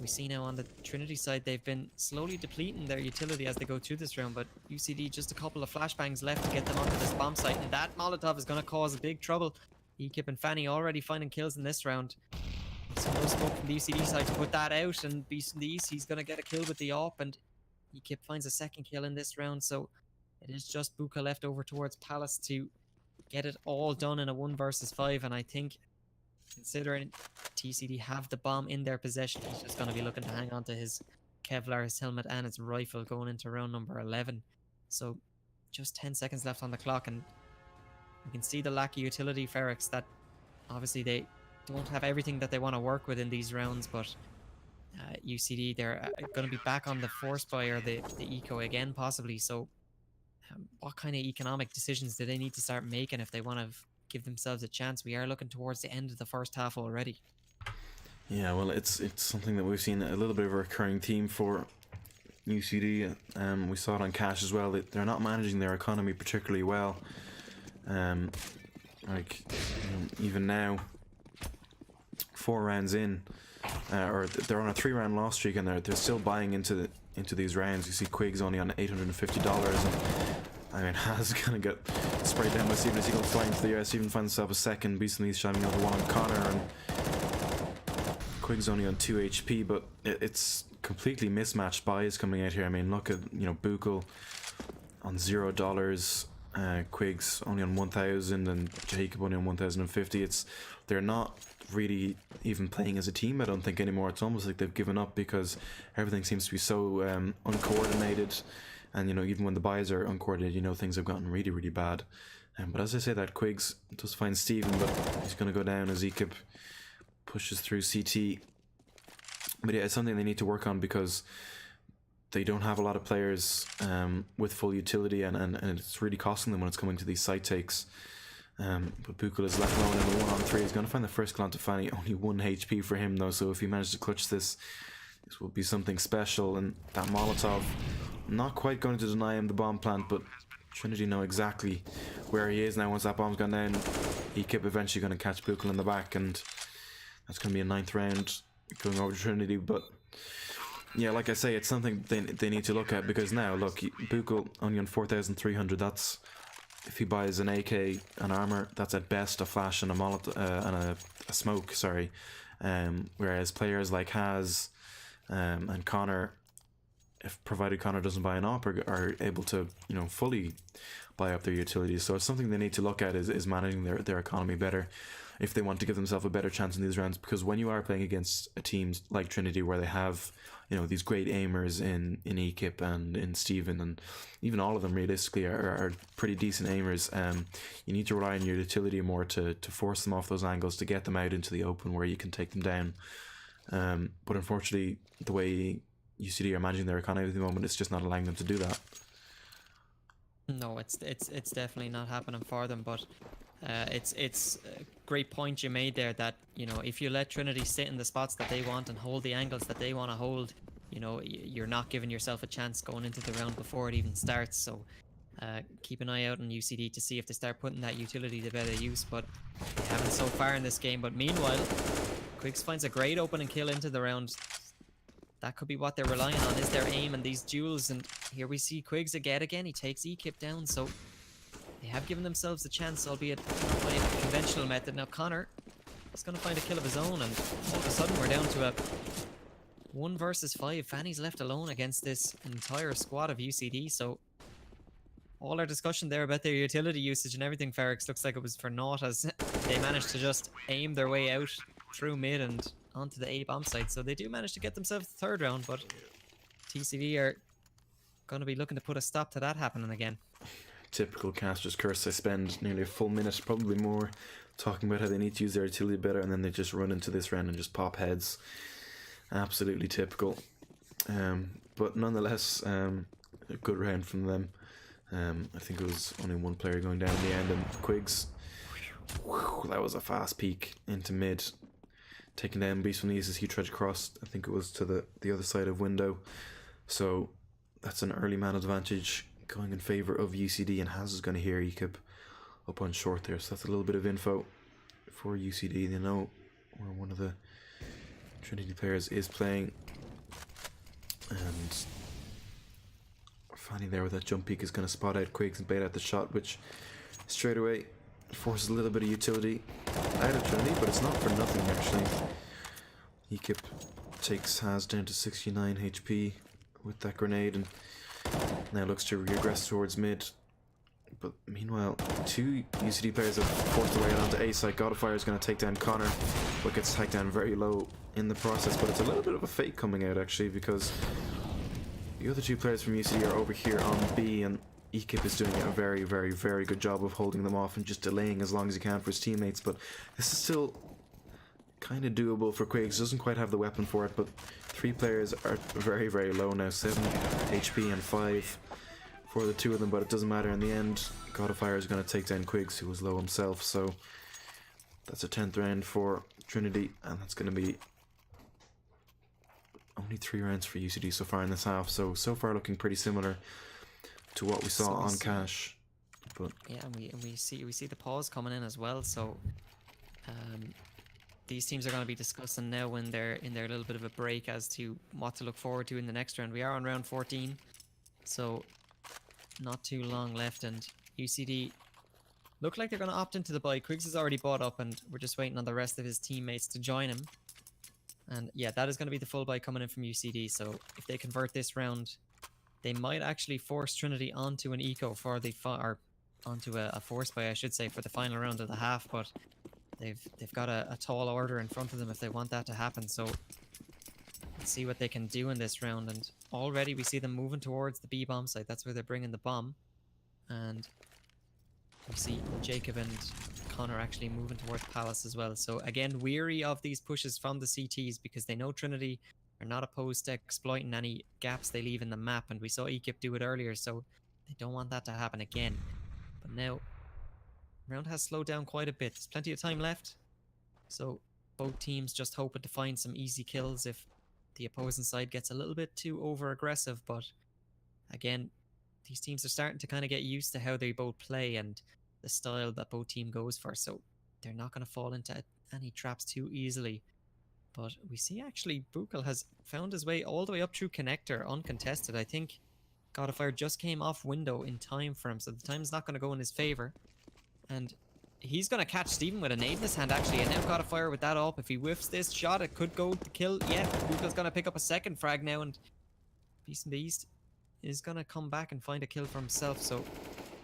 we see now on the Trinity side, they've been slowly depleting their utility as they go through this round, but UCD just a couple of flashbangs left to get them onto this bomb site, and that Molotov is going to cause big trouble. Ekip and Fanny already finding kills in this round. So no smoke from the UCD side to put that out, and Beast in the East, he's going to get a kill with the AWP, and Ekip finds a second kill in this round, so it is just Buka left over towards Palace to get it all done in a 1 versus 5, and I think, considering TCD have the bomb in their possession, he's just going to be looking to hang on to his Kevlar, his helmet, and his rifle going into round number 11. So just 10 seconds left on the clock, and you can see the lack of utility, Ferrex, that obviously they don't have everything that they want to work with in these rounds, but UCD, they're going to be back on the force buy or the eco again, possibly. So what kind of economic decisions do they need to start making if they want to give themselves a chance? We are looking towards the end of the first half already. Yeah, well, it's something that we've seen a little bit of a recurring theme for UCD. We saw it on Cash as well. They're not managing their economy particularly well. Even now, 4 rounds in, or they're on a 3-round loss streak, and they're still buying into these rounds. You see Quigs only on $850, and I mean, Has gonna get sprayed down by Steven as he goes flying to the air. Steven finds himself a second. Beast and Lee's shining over 1 on Connor, and Quig's only on 2 HP, but it's completely mismatched buys coming out here. I mean, look at, Buchel on $0, Quig's only on 1,000, and Jacob only on 1,050. They're not really even playing as a team, I don't think, anymore. It's almost like they've given up because everything seems to be so uncoordinated, and even when the buys are uncoordinated, things have gotten really, really bad. But as I say, that Quigs does find Steven, but he's going to go down as Ekip pushes through CT. But yeah, it's something they need to work on because they don't have a lot of players with full utility, and it's really costing them when it's coming to these site takes. But Buchel is left alone in the 1-on-3. He's going to find the first kill onto Fanny. Only 1 HP for him though, so if he manages to clutch this will be something special. And that Molotov, not quite going to deny him the bomb plant, but Trinity know exactly where he is now. Once that bomb's gone down, Ekip eventually going to catch Buchel in the back, and that's going to be a 9th round going over to Trinity. But Yeah, like I say, it's something they need to look at, because now, look, Buchel only on 4,300, that's, if he buys an AK, an armor, that's at best a flash and a molotov, and a smoke, sorry. Whereas players like Haz and Connor, if provided Connor doesn't buy an op, are able to, you know, fully buy up their utilities. So it's something they need to look at, is managing their economy better if they want to give themselves a better chance in these rounds. Because when you are playing against a team like Trinity, where they have, you know, these great aimers in Ekip and in Steven, and even all of them realistically are pretty decent aimers, you need to rely on your utility more to force them off those angles, to get them out into the open where you can take them down. But unfortunately, the way UCD are managing their economy at the moment, it's just not allowing them to do that. No, it's definitely not happening for them. But it's a great point you made there, that, you know, if you let Trinity sit in the spots that they want and hold the angles that they want to hold, you know, you're not giving yourself a chance going into the round before it even starts. So keep an eye out on UCD to see if they start putting that utility to better use, but they haven't so far in this game. But meanwhile, Quigs finds a great opening kill into the round. That could be what they're relying on, is their aim and these duels. And here we see Quigs again. He takes Ekip down, so they have given themselves a chance, albeit not by a conventional method. Now Connor is going to find a kill of his own, and all of a sudden we're down to a 1 versus 5. Fanny's left alone against this entire squad of UCD, so all our discussion there about their utility usage and everything, Ferrix, looks like it was for naught, as they managed to just aim their way out through mid and onto the A bomb site. So they do manage to get themselves the third round, but TCD are going to be looking to put a stop to that happening again. Typical caster's curse. They spend nearly a full minute, probably more, talking about how they need to use their utility better, and then they just run into this round and just pop heads. Absolutely typical. But nonetheless, a good round from them. I think it was only one player going down in the end, and Quigs, that was a fast peek into mid, taking down Beast from the East as he trudged across. I think it was to the other side of window. So that's an early man advantage going in favour of UCD, and Haz is going to hear Ekip up on short there. So that's a little bit of info for UCD. They know where one of the Trinity players is playing, and Fanny there with that jump peek is going to spot out Quigs and bait out the shot, which straight away forces a little bit of utility out of Trinity, but it's not for nothing actually. Ekip takes Haz down to 69 HP with that grenade, and now looks to regress towards mid. But meanwhile, 2 UCD players have forced their way onto A site. Godfire is going to take down Connor, but gets tagged down very low in the process. But it's a little bit of a fake coming out actually, because the other 2 players from UCD are over here on B, and Ekip is doing a very, very, very good job of holding them off and just delaying as long as he can for his teammates. But this is still kind of doable for Quigs. Doesn't quite have the weapon for it, but 3 players are very, very low now. 7 HP and 5 for the 2 of them, but it doesn't matter in the end. God of Fire is going to take down Quigs, who was low himself. So that's a 10th round for Trinity, and that's going to be only 3 rounds for UCD so far in this half. So far looking pretty similar to what we saw on Cash. But yeah, and we see the pause coming in as well. So these teams are going to be discussing now when they're in their little bit of a break as to what to look forward to in the next round. We are on round 14, so not too long left, and UCD look like they're going to opt into the buy. Quigs has already bought up, and we're just waiting on the rest of his teammates to join him. And yeah, that is going to be the full buy coming in from UCD. So if they convert this round, they might actually force Trinity onto an eco for the or onto a force buy, I should say, for the final round of the half. But they've got a tall order in front of them if they want that to happen. So let's see what they can do in this round. And already we see them moving towards the B bomb site. That's where they're bringing the bomb. And we see Jacob and Connor actually moving towards Palace as well. So again, weary of these pushes from the CTs, because they know Trinity are not opposed to exploiting any gaps they leave in the map, and we saw Ekip do it earlier, so they don't want that to happen again. But now, round has slowed down quite a bit. There's plenty of time left, so both teams just hoping to find some easy kills if the opposing side gets a little bit too over aggressive. But again, these teams are starting to kind of get used to how they both play and the style that both team goes for, so they're not going to fall into any traps too easily. But we see actually Buchel has found his way all the way up through connector, uncontested. I think God of Fire just came off window in time for him, so the time's not going to go in his favor. And he's going to catch Stephen with a nade in his hand, actually. And now God of Fire with that up. If he whiffs this shot, it could go to kill. Yeah, Buchel's going to pick up a second frag now, and Beast and Beast is going to come back and find a kill for himself. So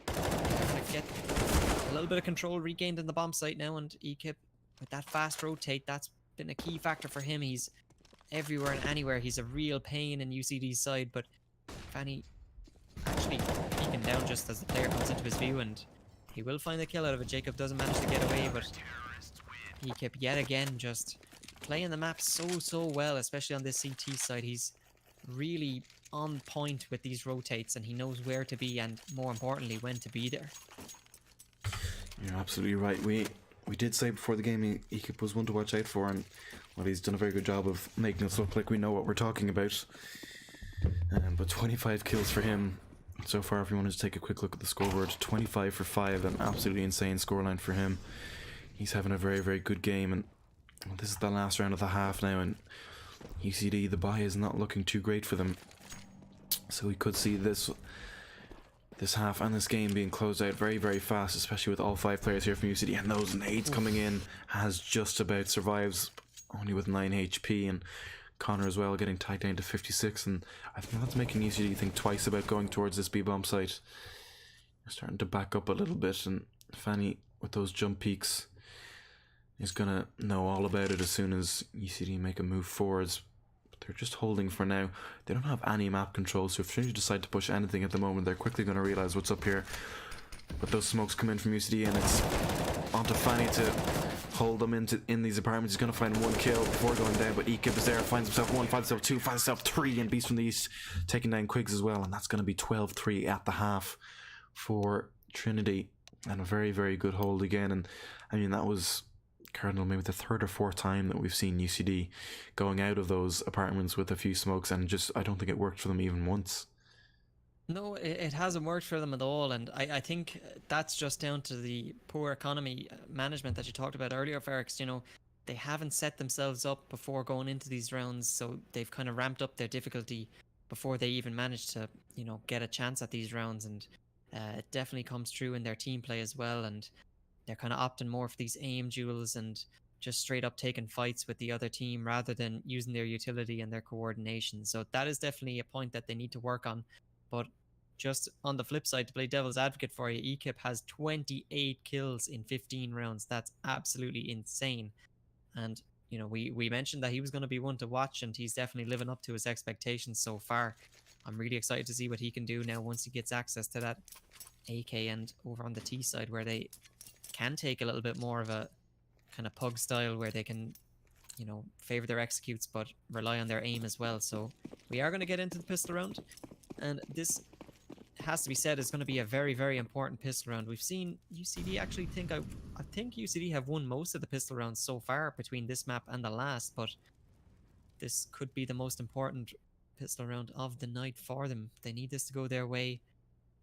going to get a little bit of control regained in the bomb site now, and Ekip with that fast rotate, that's been a key factor for him. He's everywhere and anywhere. He's a real pain in UCD's side, but Fanny actually peeking down just as the player comes into his view, and he will find the kill out of it. Jacob doesn't manage to get away, but Ekip yet again just playing the map so well, especially on this CT side. He's really on point with these rotates, and he knows where to be, and more importantly, when to be there. You're absolutely right. We did say before the game Ekip was one to watch out for, and well, he's done a very good job of making us look like we know what we're talking about. But 25 kills for him so far. If you wanted to take a quick look at the scoreboard, 25 for 5, an absolutely insane scoreline for him. He's having a very good game, and this is the last round of the half now, and UCD, the bye is not looking too great for them. So we could see this half and this game being closed out very fast, especially with all 5 players here from UCD, and those nades coming in. Has just about survives, only with 9 HP, and Connor as well getting tied down to 56, and I think that's making UCD think twice about going towards this B-bomb site. They're starting to back up a little bit, and Fanny with those jump peaks is gonna know all about it as soon as UCD make a move forwards. But they're just holding for now. They don't have any map control, so if Trinity decide to push anything at the moment, they're quickly going to realize what's up here. But those smokes come in from UCD, and it's onto Fanny to hold them in these apartments. He's going to find 1 kill before going down, but Ekip is there, finds himself 1, finds himself 2, finds himself 3, and Beast from the East taking down Quigs as well, and that's going to be 12-3 at the half for Trinity, and a very good hold again. And I mean, that was Cardinal maybe the 3rd or 4th time that we've seen UCD going out of those apartments with a few smokes, and just I don't think it worked for them even once. No, it hasn't worked for them at all, and I think that's just down to the poor economy management that you talked about earlier, Ferrex. You know, they haven't set themselves up before going into these rounds, so they've kind of ramped up their difficulty before they even managed to, you know, get a chance at these rounds, and it definitely comes through in their team play as well, and they're kind of opting more for these aim duels and just straight up taking fights with the other team rather than using their utility and their coordination. So that is definitely a point that they need to work on. But just on the flip side, to play devil's advocate for you, Ekip has 28 kills in 15 rounds. That's absolutely insane. And, you know, we mentioned that he was going to be one to watch, and he's definitely living up to his expectations so far. I'm really excited to see what he can do now once he gets access to that AK, and over on the T side where they can take a little bit more of a kind of pug style where they can, you know, favor their executes but rely on their aim as well. So we are going to get into the pistol round, and this has to be said is going to be a very important pistol round. We've seen UCD actually I think UCD have won most of the pistol rounds so far between this map and the last, but this could be the most important pistol round of the night for them. They need this to go their way,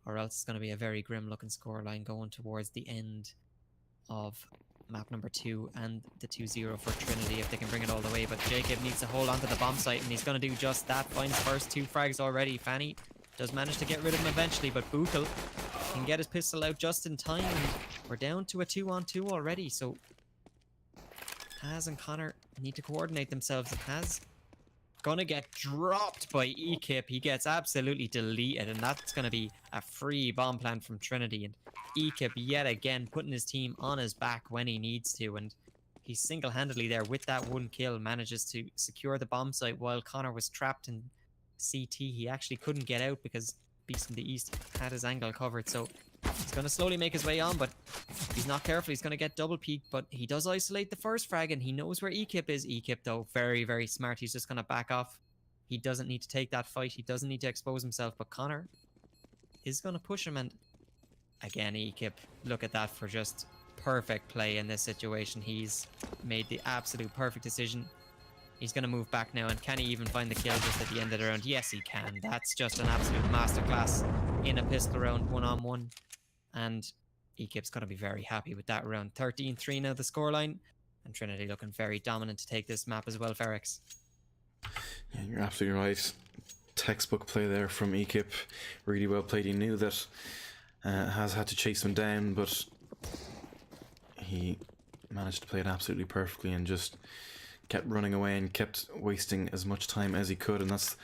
or else it's going to be a very grim looking scoreline going towards the end of map number 2 and the 2-0 for Trinity if they can bring it all the way. But Jacob needs to hold on to the bomb site, and he's going to do just that. Finds first 2 frags already. Fanny does manage to get rid of him eventually, but Buchel can get his pistol out just in time. We're down to a 2-on-2 already, so Haz and Connor need to coordinate themselves. And Haz gonna get dropped by Ekip. He gets absolutely deleted, and that's gonna be a free bomb plant from Trinity. And Ekip yet again putting his team on his back when he needs to, and he single-handedly there with that 1 kill manages to secure the bomb site while Connor was trapped in CT. He actually couldn't get out because Beast in the East had his angle covered, so he's going to slowly make his way on, but if he's not careful, he's going to get double peaked. But he does isolate the first frag, and he knows where Ekip is. Ekip, though, very smart. He's just going to back off. He doesn't need to take that fight. He doesn't need to expose himself, but Connor is going to push him, and again, Ekip, look at that for just perfect play in this situation. He's made the absolute perfect decision. He's going to move back now, and can he even find the kill just at the end of the round? Yes, he can. That's just an absolute masterclass in a pistol round, 1-on-1. And Ekip's going to be very happy with that round. 13-3 now the scoreline. And Trinity looking very dominant to take this map as well, Ferrex. Yeah, you're absolutely right. Textbook play there from Ekip. Really well played. He knew that has had to chase him down, but he managed to play it absolutely perfectly and just kept running away and kept wasting as much time as he could. And that's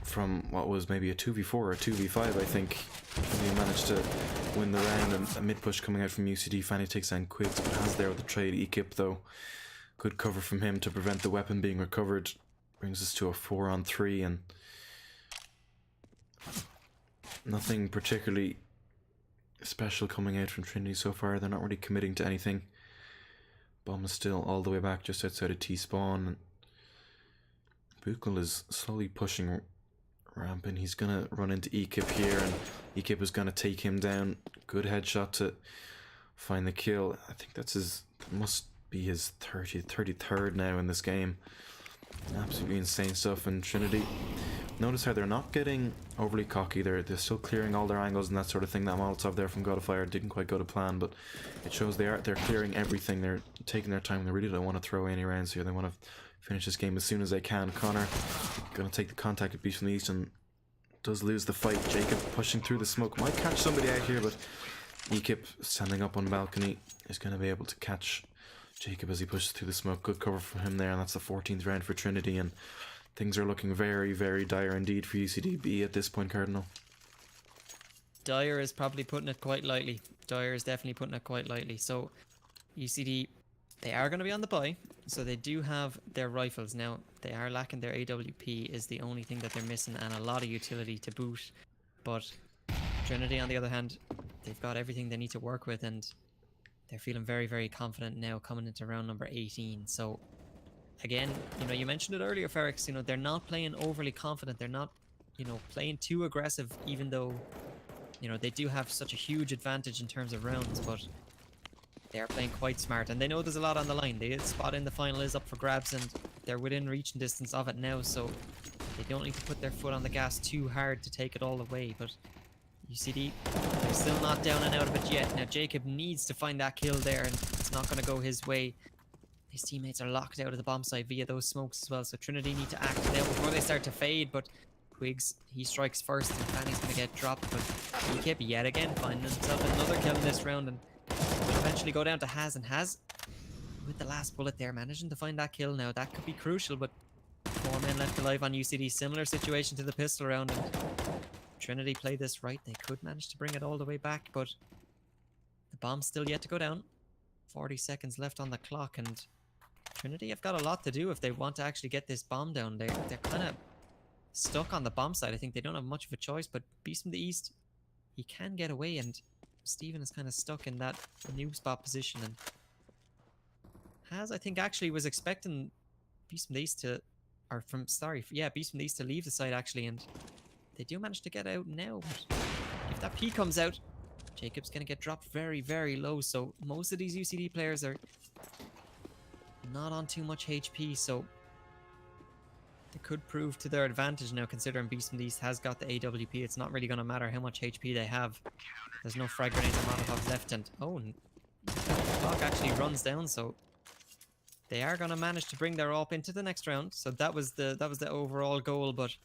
from what was maybe a 2v4 or a 2v5, I think. He managed to win the round, and a mid push coming out from UCD. Finally takes down Quigs, but has there with the trade. Ekip, though, good cover from him to prevent the weapon being recovered. Brings us to a 4-on-3, and nothing particularly special coming out from Trinity so far. They're not really committing to anything. Bomb is still all the way back just outside of T-spawn, and Buchel is slowly pushing ramp in. He's gonna run into Ekip here, and Ekip is gonna take him down. Good headshot to find the kill. I think that's must be his 33rd now in this game. Absolutely insane stuff. And Trinity, notice how they're not getting overly cocky. They're still clearing all their angles and that sort of thing. That Molotov there from God of Fire didn't quite go to plan, but it shows they're clearing everything. They're taking their time. They really don't want to throw any rounds here. They want to finish this game as soon as they can. Connor gonna take the contact with Beast from the East and does lose the fight. Jacob pushing through the smoke, might catch somebody out here, but Ekip standing up on balcony is going to be able to catch Jacob as he pushes through the smoke. Good cover from him there, and that's the 14th round for Trinity, and things are looking very, very dire indeed for UCD B at this point, Cardinal. Dyer is probably putting it quite lightly. Dyer is definitely putting it quite lightly. So UCD, they are going to be on the buy, so they do have their rifles. Now, they are lacking their AWP is the only thing that they're missing, and a lot of utility to boot. But Trinity, on the other hand, they've got everything they need to work with, and they're feeling very, very confident now coming into round number 18. So again, you mentioned it earlier, Ferrex, they're not playing overly confident. They're not, playing too aggressive, even though, they do have such a huge advantage in terms of rounds, but they are playing quite smart, and they know there's a lot on the line. The spot in the final is up for grabs, and they're within reaching distance of it now, so they don't need to put their foot on the gas too hard to take it all away. But UCD, they're still not down and out of it yet. Now Jacob needs to find that kill there, and it's not going to go his way. His teammates are locked out of the bomb site via those smokes as well, so Trinity need to act now before they start to fade. But Quigs, he strikes first, and Fanny's going to get dropped, but Ekip yet again finding himself another kill in this round, and will eventually go down to Haz, and Haz with the last bullet there, managing to find that kill. Now that could be crucial, but 4 men left alive on UCD. Similar situation to the pistol round, and Trinity played this right. They could manage to bring it all the way back, but the bomb's still yet to go down. 40 seconds left on the clock, and Trinity have got a lot to do if they want to actually get this bomb down. They're kind of stuck on the bomb side. I think they don't have much of a choice, but Beast from the East, he can get away, and Steven is kind of stuck in that noob spot position. And Haz, I think, actually was expecting Beast from the East to, Beast from the East to leave the site actually, and they do manage to get out now. But if that P comes out, Jacob's going to get dropped very, very low. So most of these UCD players are not on too much HP, so it could prove to their advantage now, considering Beast from the East has got the AWP. It's not really going to matter how much HP they have. There's no frag grenades or Molotovs left, and the clock actually runs down, so they are going to manage to bring their AWP into the next round. So that was the overall goal, but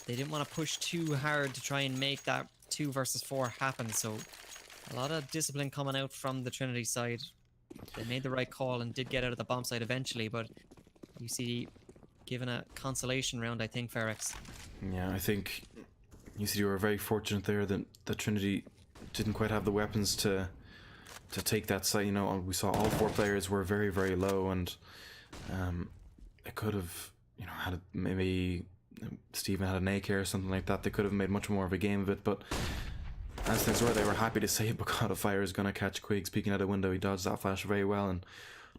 they didn't want to push too hard to try and make that 2 versus 4 happen. So a lot of discipline coming out from the Trinity side. They made the right call and did get out of the bomb site eventually, but UCD given a consolation round, I think, Ferrex. Yeah, I think UCD were very fortunate there that Trinity didn't quite have the weapons to take that site. We saw all 4 players were very, very low, and it could have, had maybe Steven had an AK or something like that. They could have made much more of a game of it, but as things were, they were happy to save. But God of Fire is going to catch Quigs peeking out a window. He dodged that flash very well and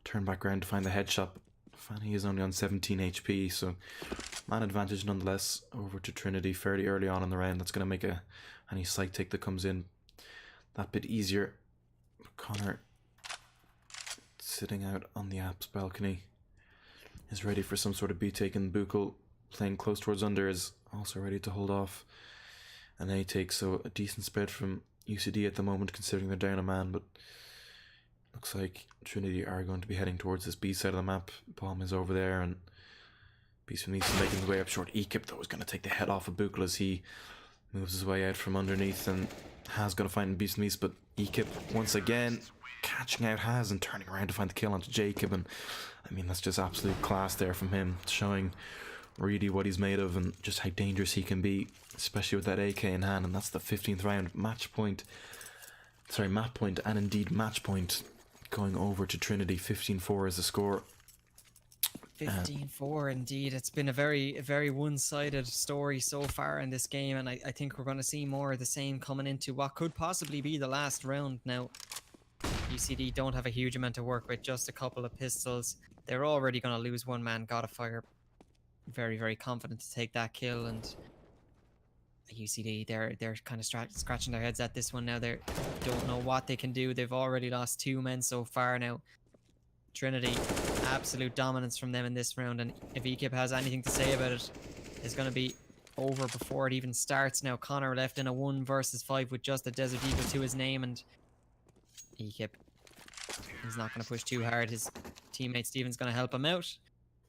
turned back around to find the headshot. Fanny is only on 17 HP, so man advantage nonetheless over to Trinity fairly early on in the round. That's going to make any sight take that comes in that bit easier. Connor, sitting out on the apps balcony, is ready for some sort of B take, and Buchel, playing close towards under, is also ready to hold off an A take. So a decent spread from UCD at the moment, considering they're down a man, but looks like Trinity are going to be heading towards this B side of the map. Bomb is over there, and Beast Beneath is making his way up short. Ekip, though, is going to take the head off of Buchel as he moves his way out from underneath, and Has going to find Beast Beneath, but Ekip once again catching out Has and turning around to find the kill onto Jacob. And I mean, that's just absolute class there from him, showing really what he's made of and just how dangerous he can be, especially with that AK in hand. And that's the 15th round map point, and indeed match point, going over to Trinity. 15-4 is the score. 15-4 indeed. It's been a very one-sided story so far in this game, and I think we're going to see more of the same coming into what could possibly be the last round. Now, UCD don't have a huge amount to work with, just a couple of pistols. They're already going to lose one man. Gotta fire. Very confident to take that kill, and UCD, they're kind of scratching their heads at this one now. They don't know what they can do. They've already lost 2 men so far now. Trinity, absolute dominance from them in this round, and if Ekip has anything to say about it, it's going to be over before it even starts. Now Connor left in a 1 versus 5 with just a Desert Eagle to his name, and Ekip, he's not going to push too hard. His teammate Steven's going to help him out,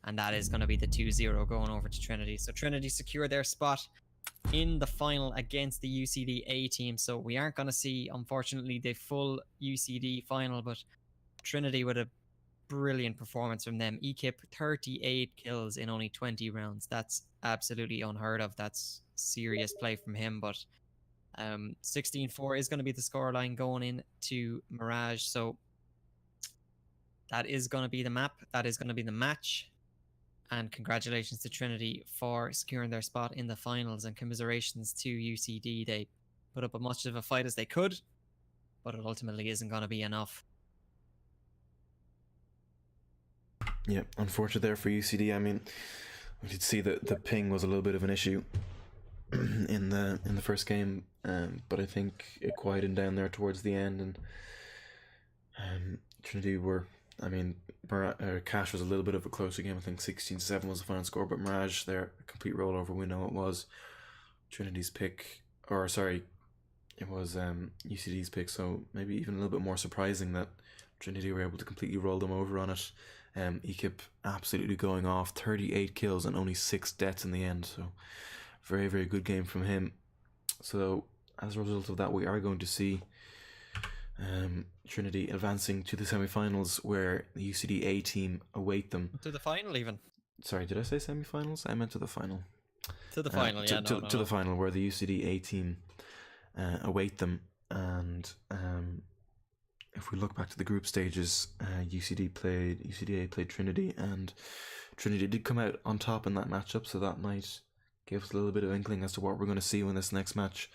and that is going to be the 2-0 going over to Trinity. So Trinity secure their spot in the final against the UCD A team. So we aren't going to see, unfortunately, the full UCD final, but Trinity with a brilliant performance from them. Ekip 38 kills in only 20 rounds. That's absolutely unheard of. That's serious play from him. But 16-4 is going to be the scoreline going into Mirage. So that is going to be the map. That is going to be the match. And congratulations to Trinity for securing their spot in the finals, and commiserations to UCD. They put up as much of a fight as they could, but it ultimately isn't going to be enough. Yeah, unfortunate there for UCD. I mean, we did see that the ping was a little bit of an issue in the first game, but I think it quieted down there towards the end, and Trinity were, I mean, Cash was a little bit of a closer game. I think 16-7 was the final score, but Mirage, their complete rollover, we know it was Trinity's pick, or sorry, it was UCD's pick, so maybe even a little bit more surprising that Trinity were able to completely roll them over on it. Ekip absolutely going off, 38 kills and only 6 deaths in the end, so very good game from him. So as a result of that, we are going to see Trinity advancing to the semi-finals, where the UCD A team await them. To the final even. Sorry, did I say semi-finals? I meant to the final. To the final, yeah. To the final, where the UCD A team await them. And if we look back to the group stages, UCD A played Trinity, and Trinity did come out on top in that matchup, so that might give us a little bit of inkling as to what we're going to see when this next match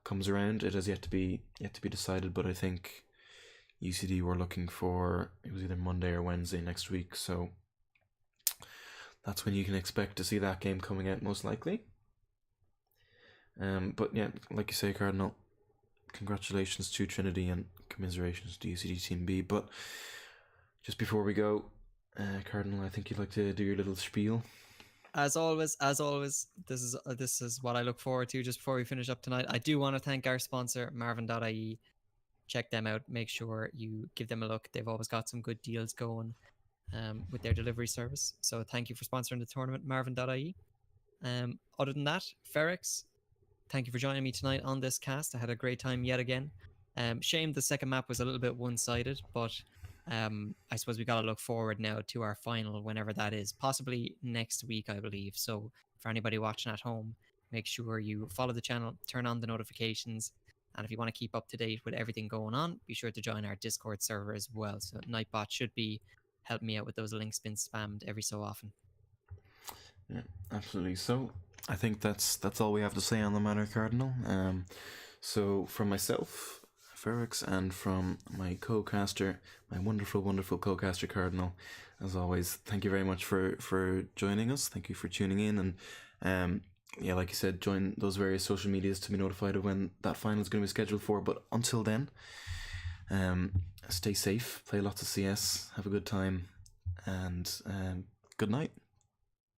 comes around. It has yet to be decided, but I think UCD were looking for, it was either Monday or Wednesday next week, so that's when you can expect to see that game coming out, most likely. But yeah, like you say, Cardinal, congratulations to Trinity and commiserations to UCD Team B. But just before we go, Cardinal, I think you'd like to do your little spiel. As always, this is what I look forward to just before we finish up tonight. I do want to thank our sponsor, Marvin.ie. Check them out. Make sure you give them a look. They've always got some good deals going with their delivery service. So thank you for sponsoring the tournament, Marvin.ie. Other than that, Ferrex, thank you for joining me tonight on this cast. I had a great time yet again. Shame the second map was a little bit one-sided, but I suppose we got to look forward now to our final, whenever that is, possibly next week, I believe. So for anybody watching at home, make sure you follow the channel, turn on the notifications, and if you want to keep up to date with everything going on, be sure to join our Discord server as well. So Nightbot should be helping me out with those links being spammed every so often. Yeah, absolutely. So I think that's all we have to say on the matter, Cardinal. So from myself, Ferrex, and from my co-caster, my wonderful co-caster Cardinal, as always, thank you very much for joining us. Thank you for tuning in, and yeah, like you said, join those various social medias to be notified of when that final is going to be scheduled for. But until then, stay safe, play lots of CS, have a good time, and good night.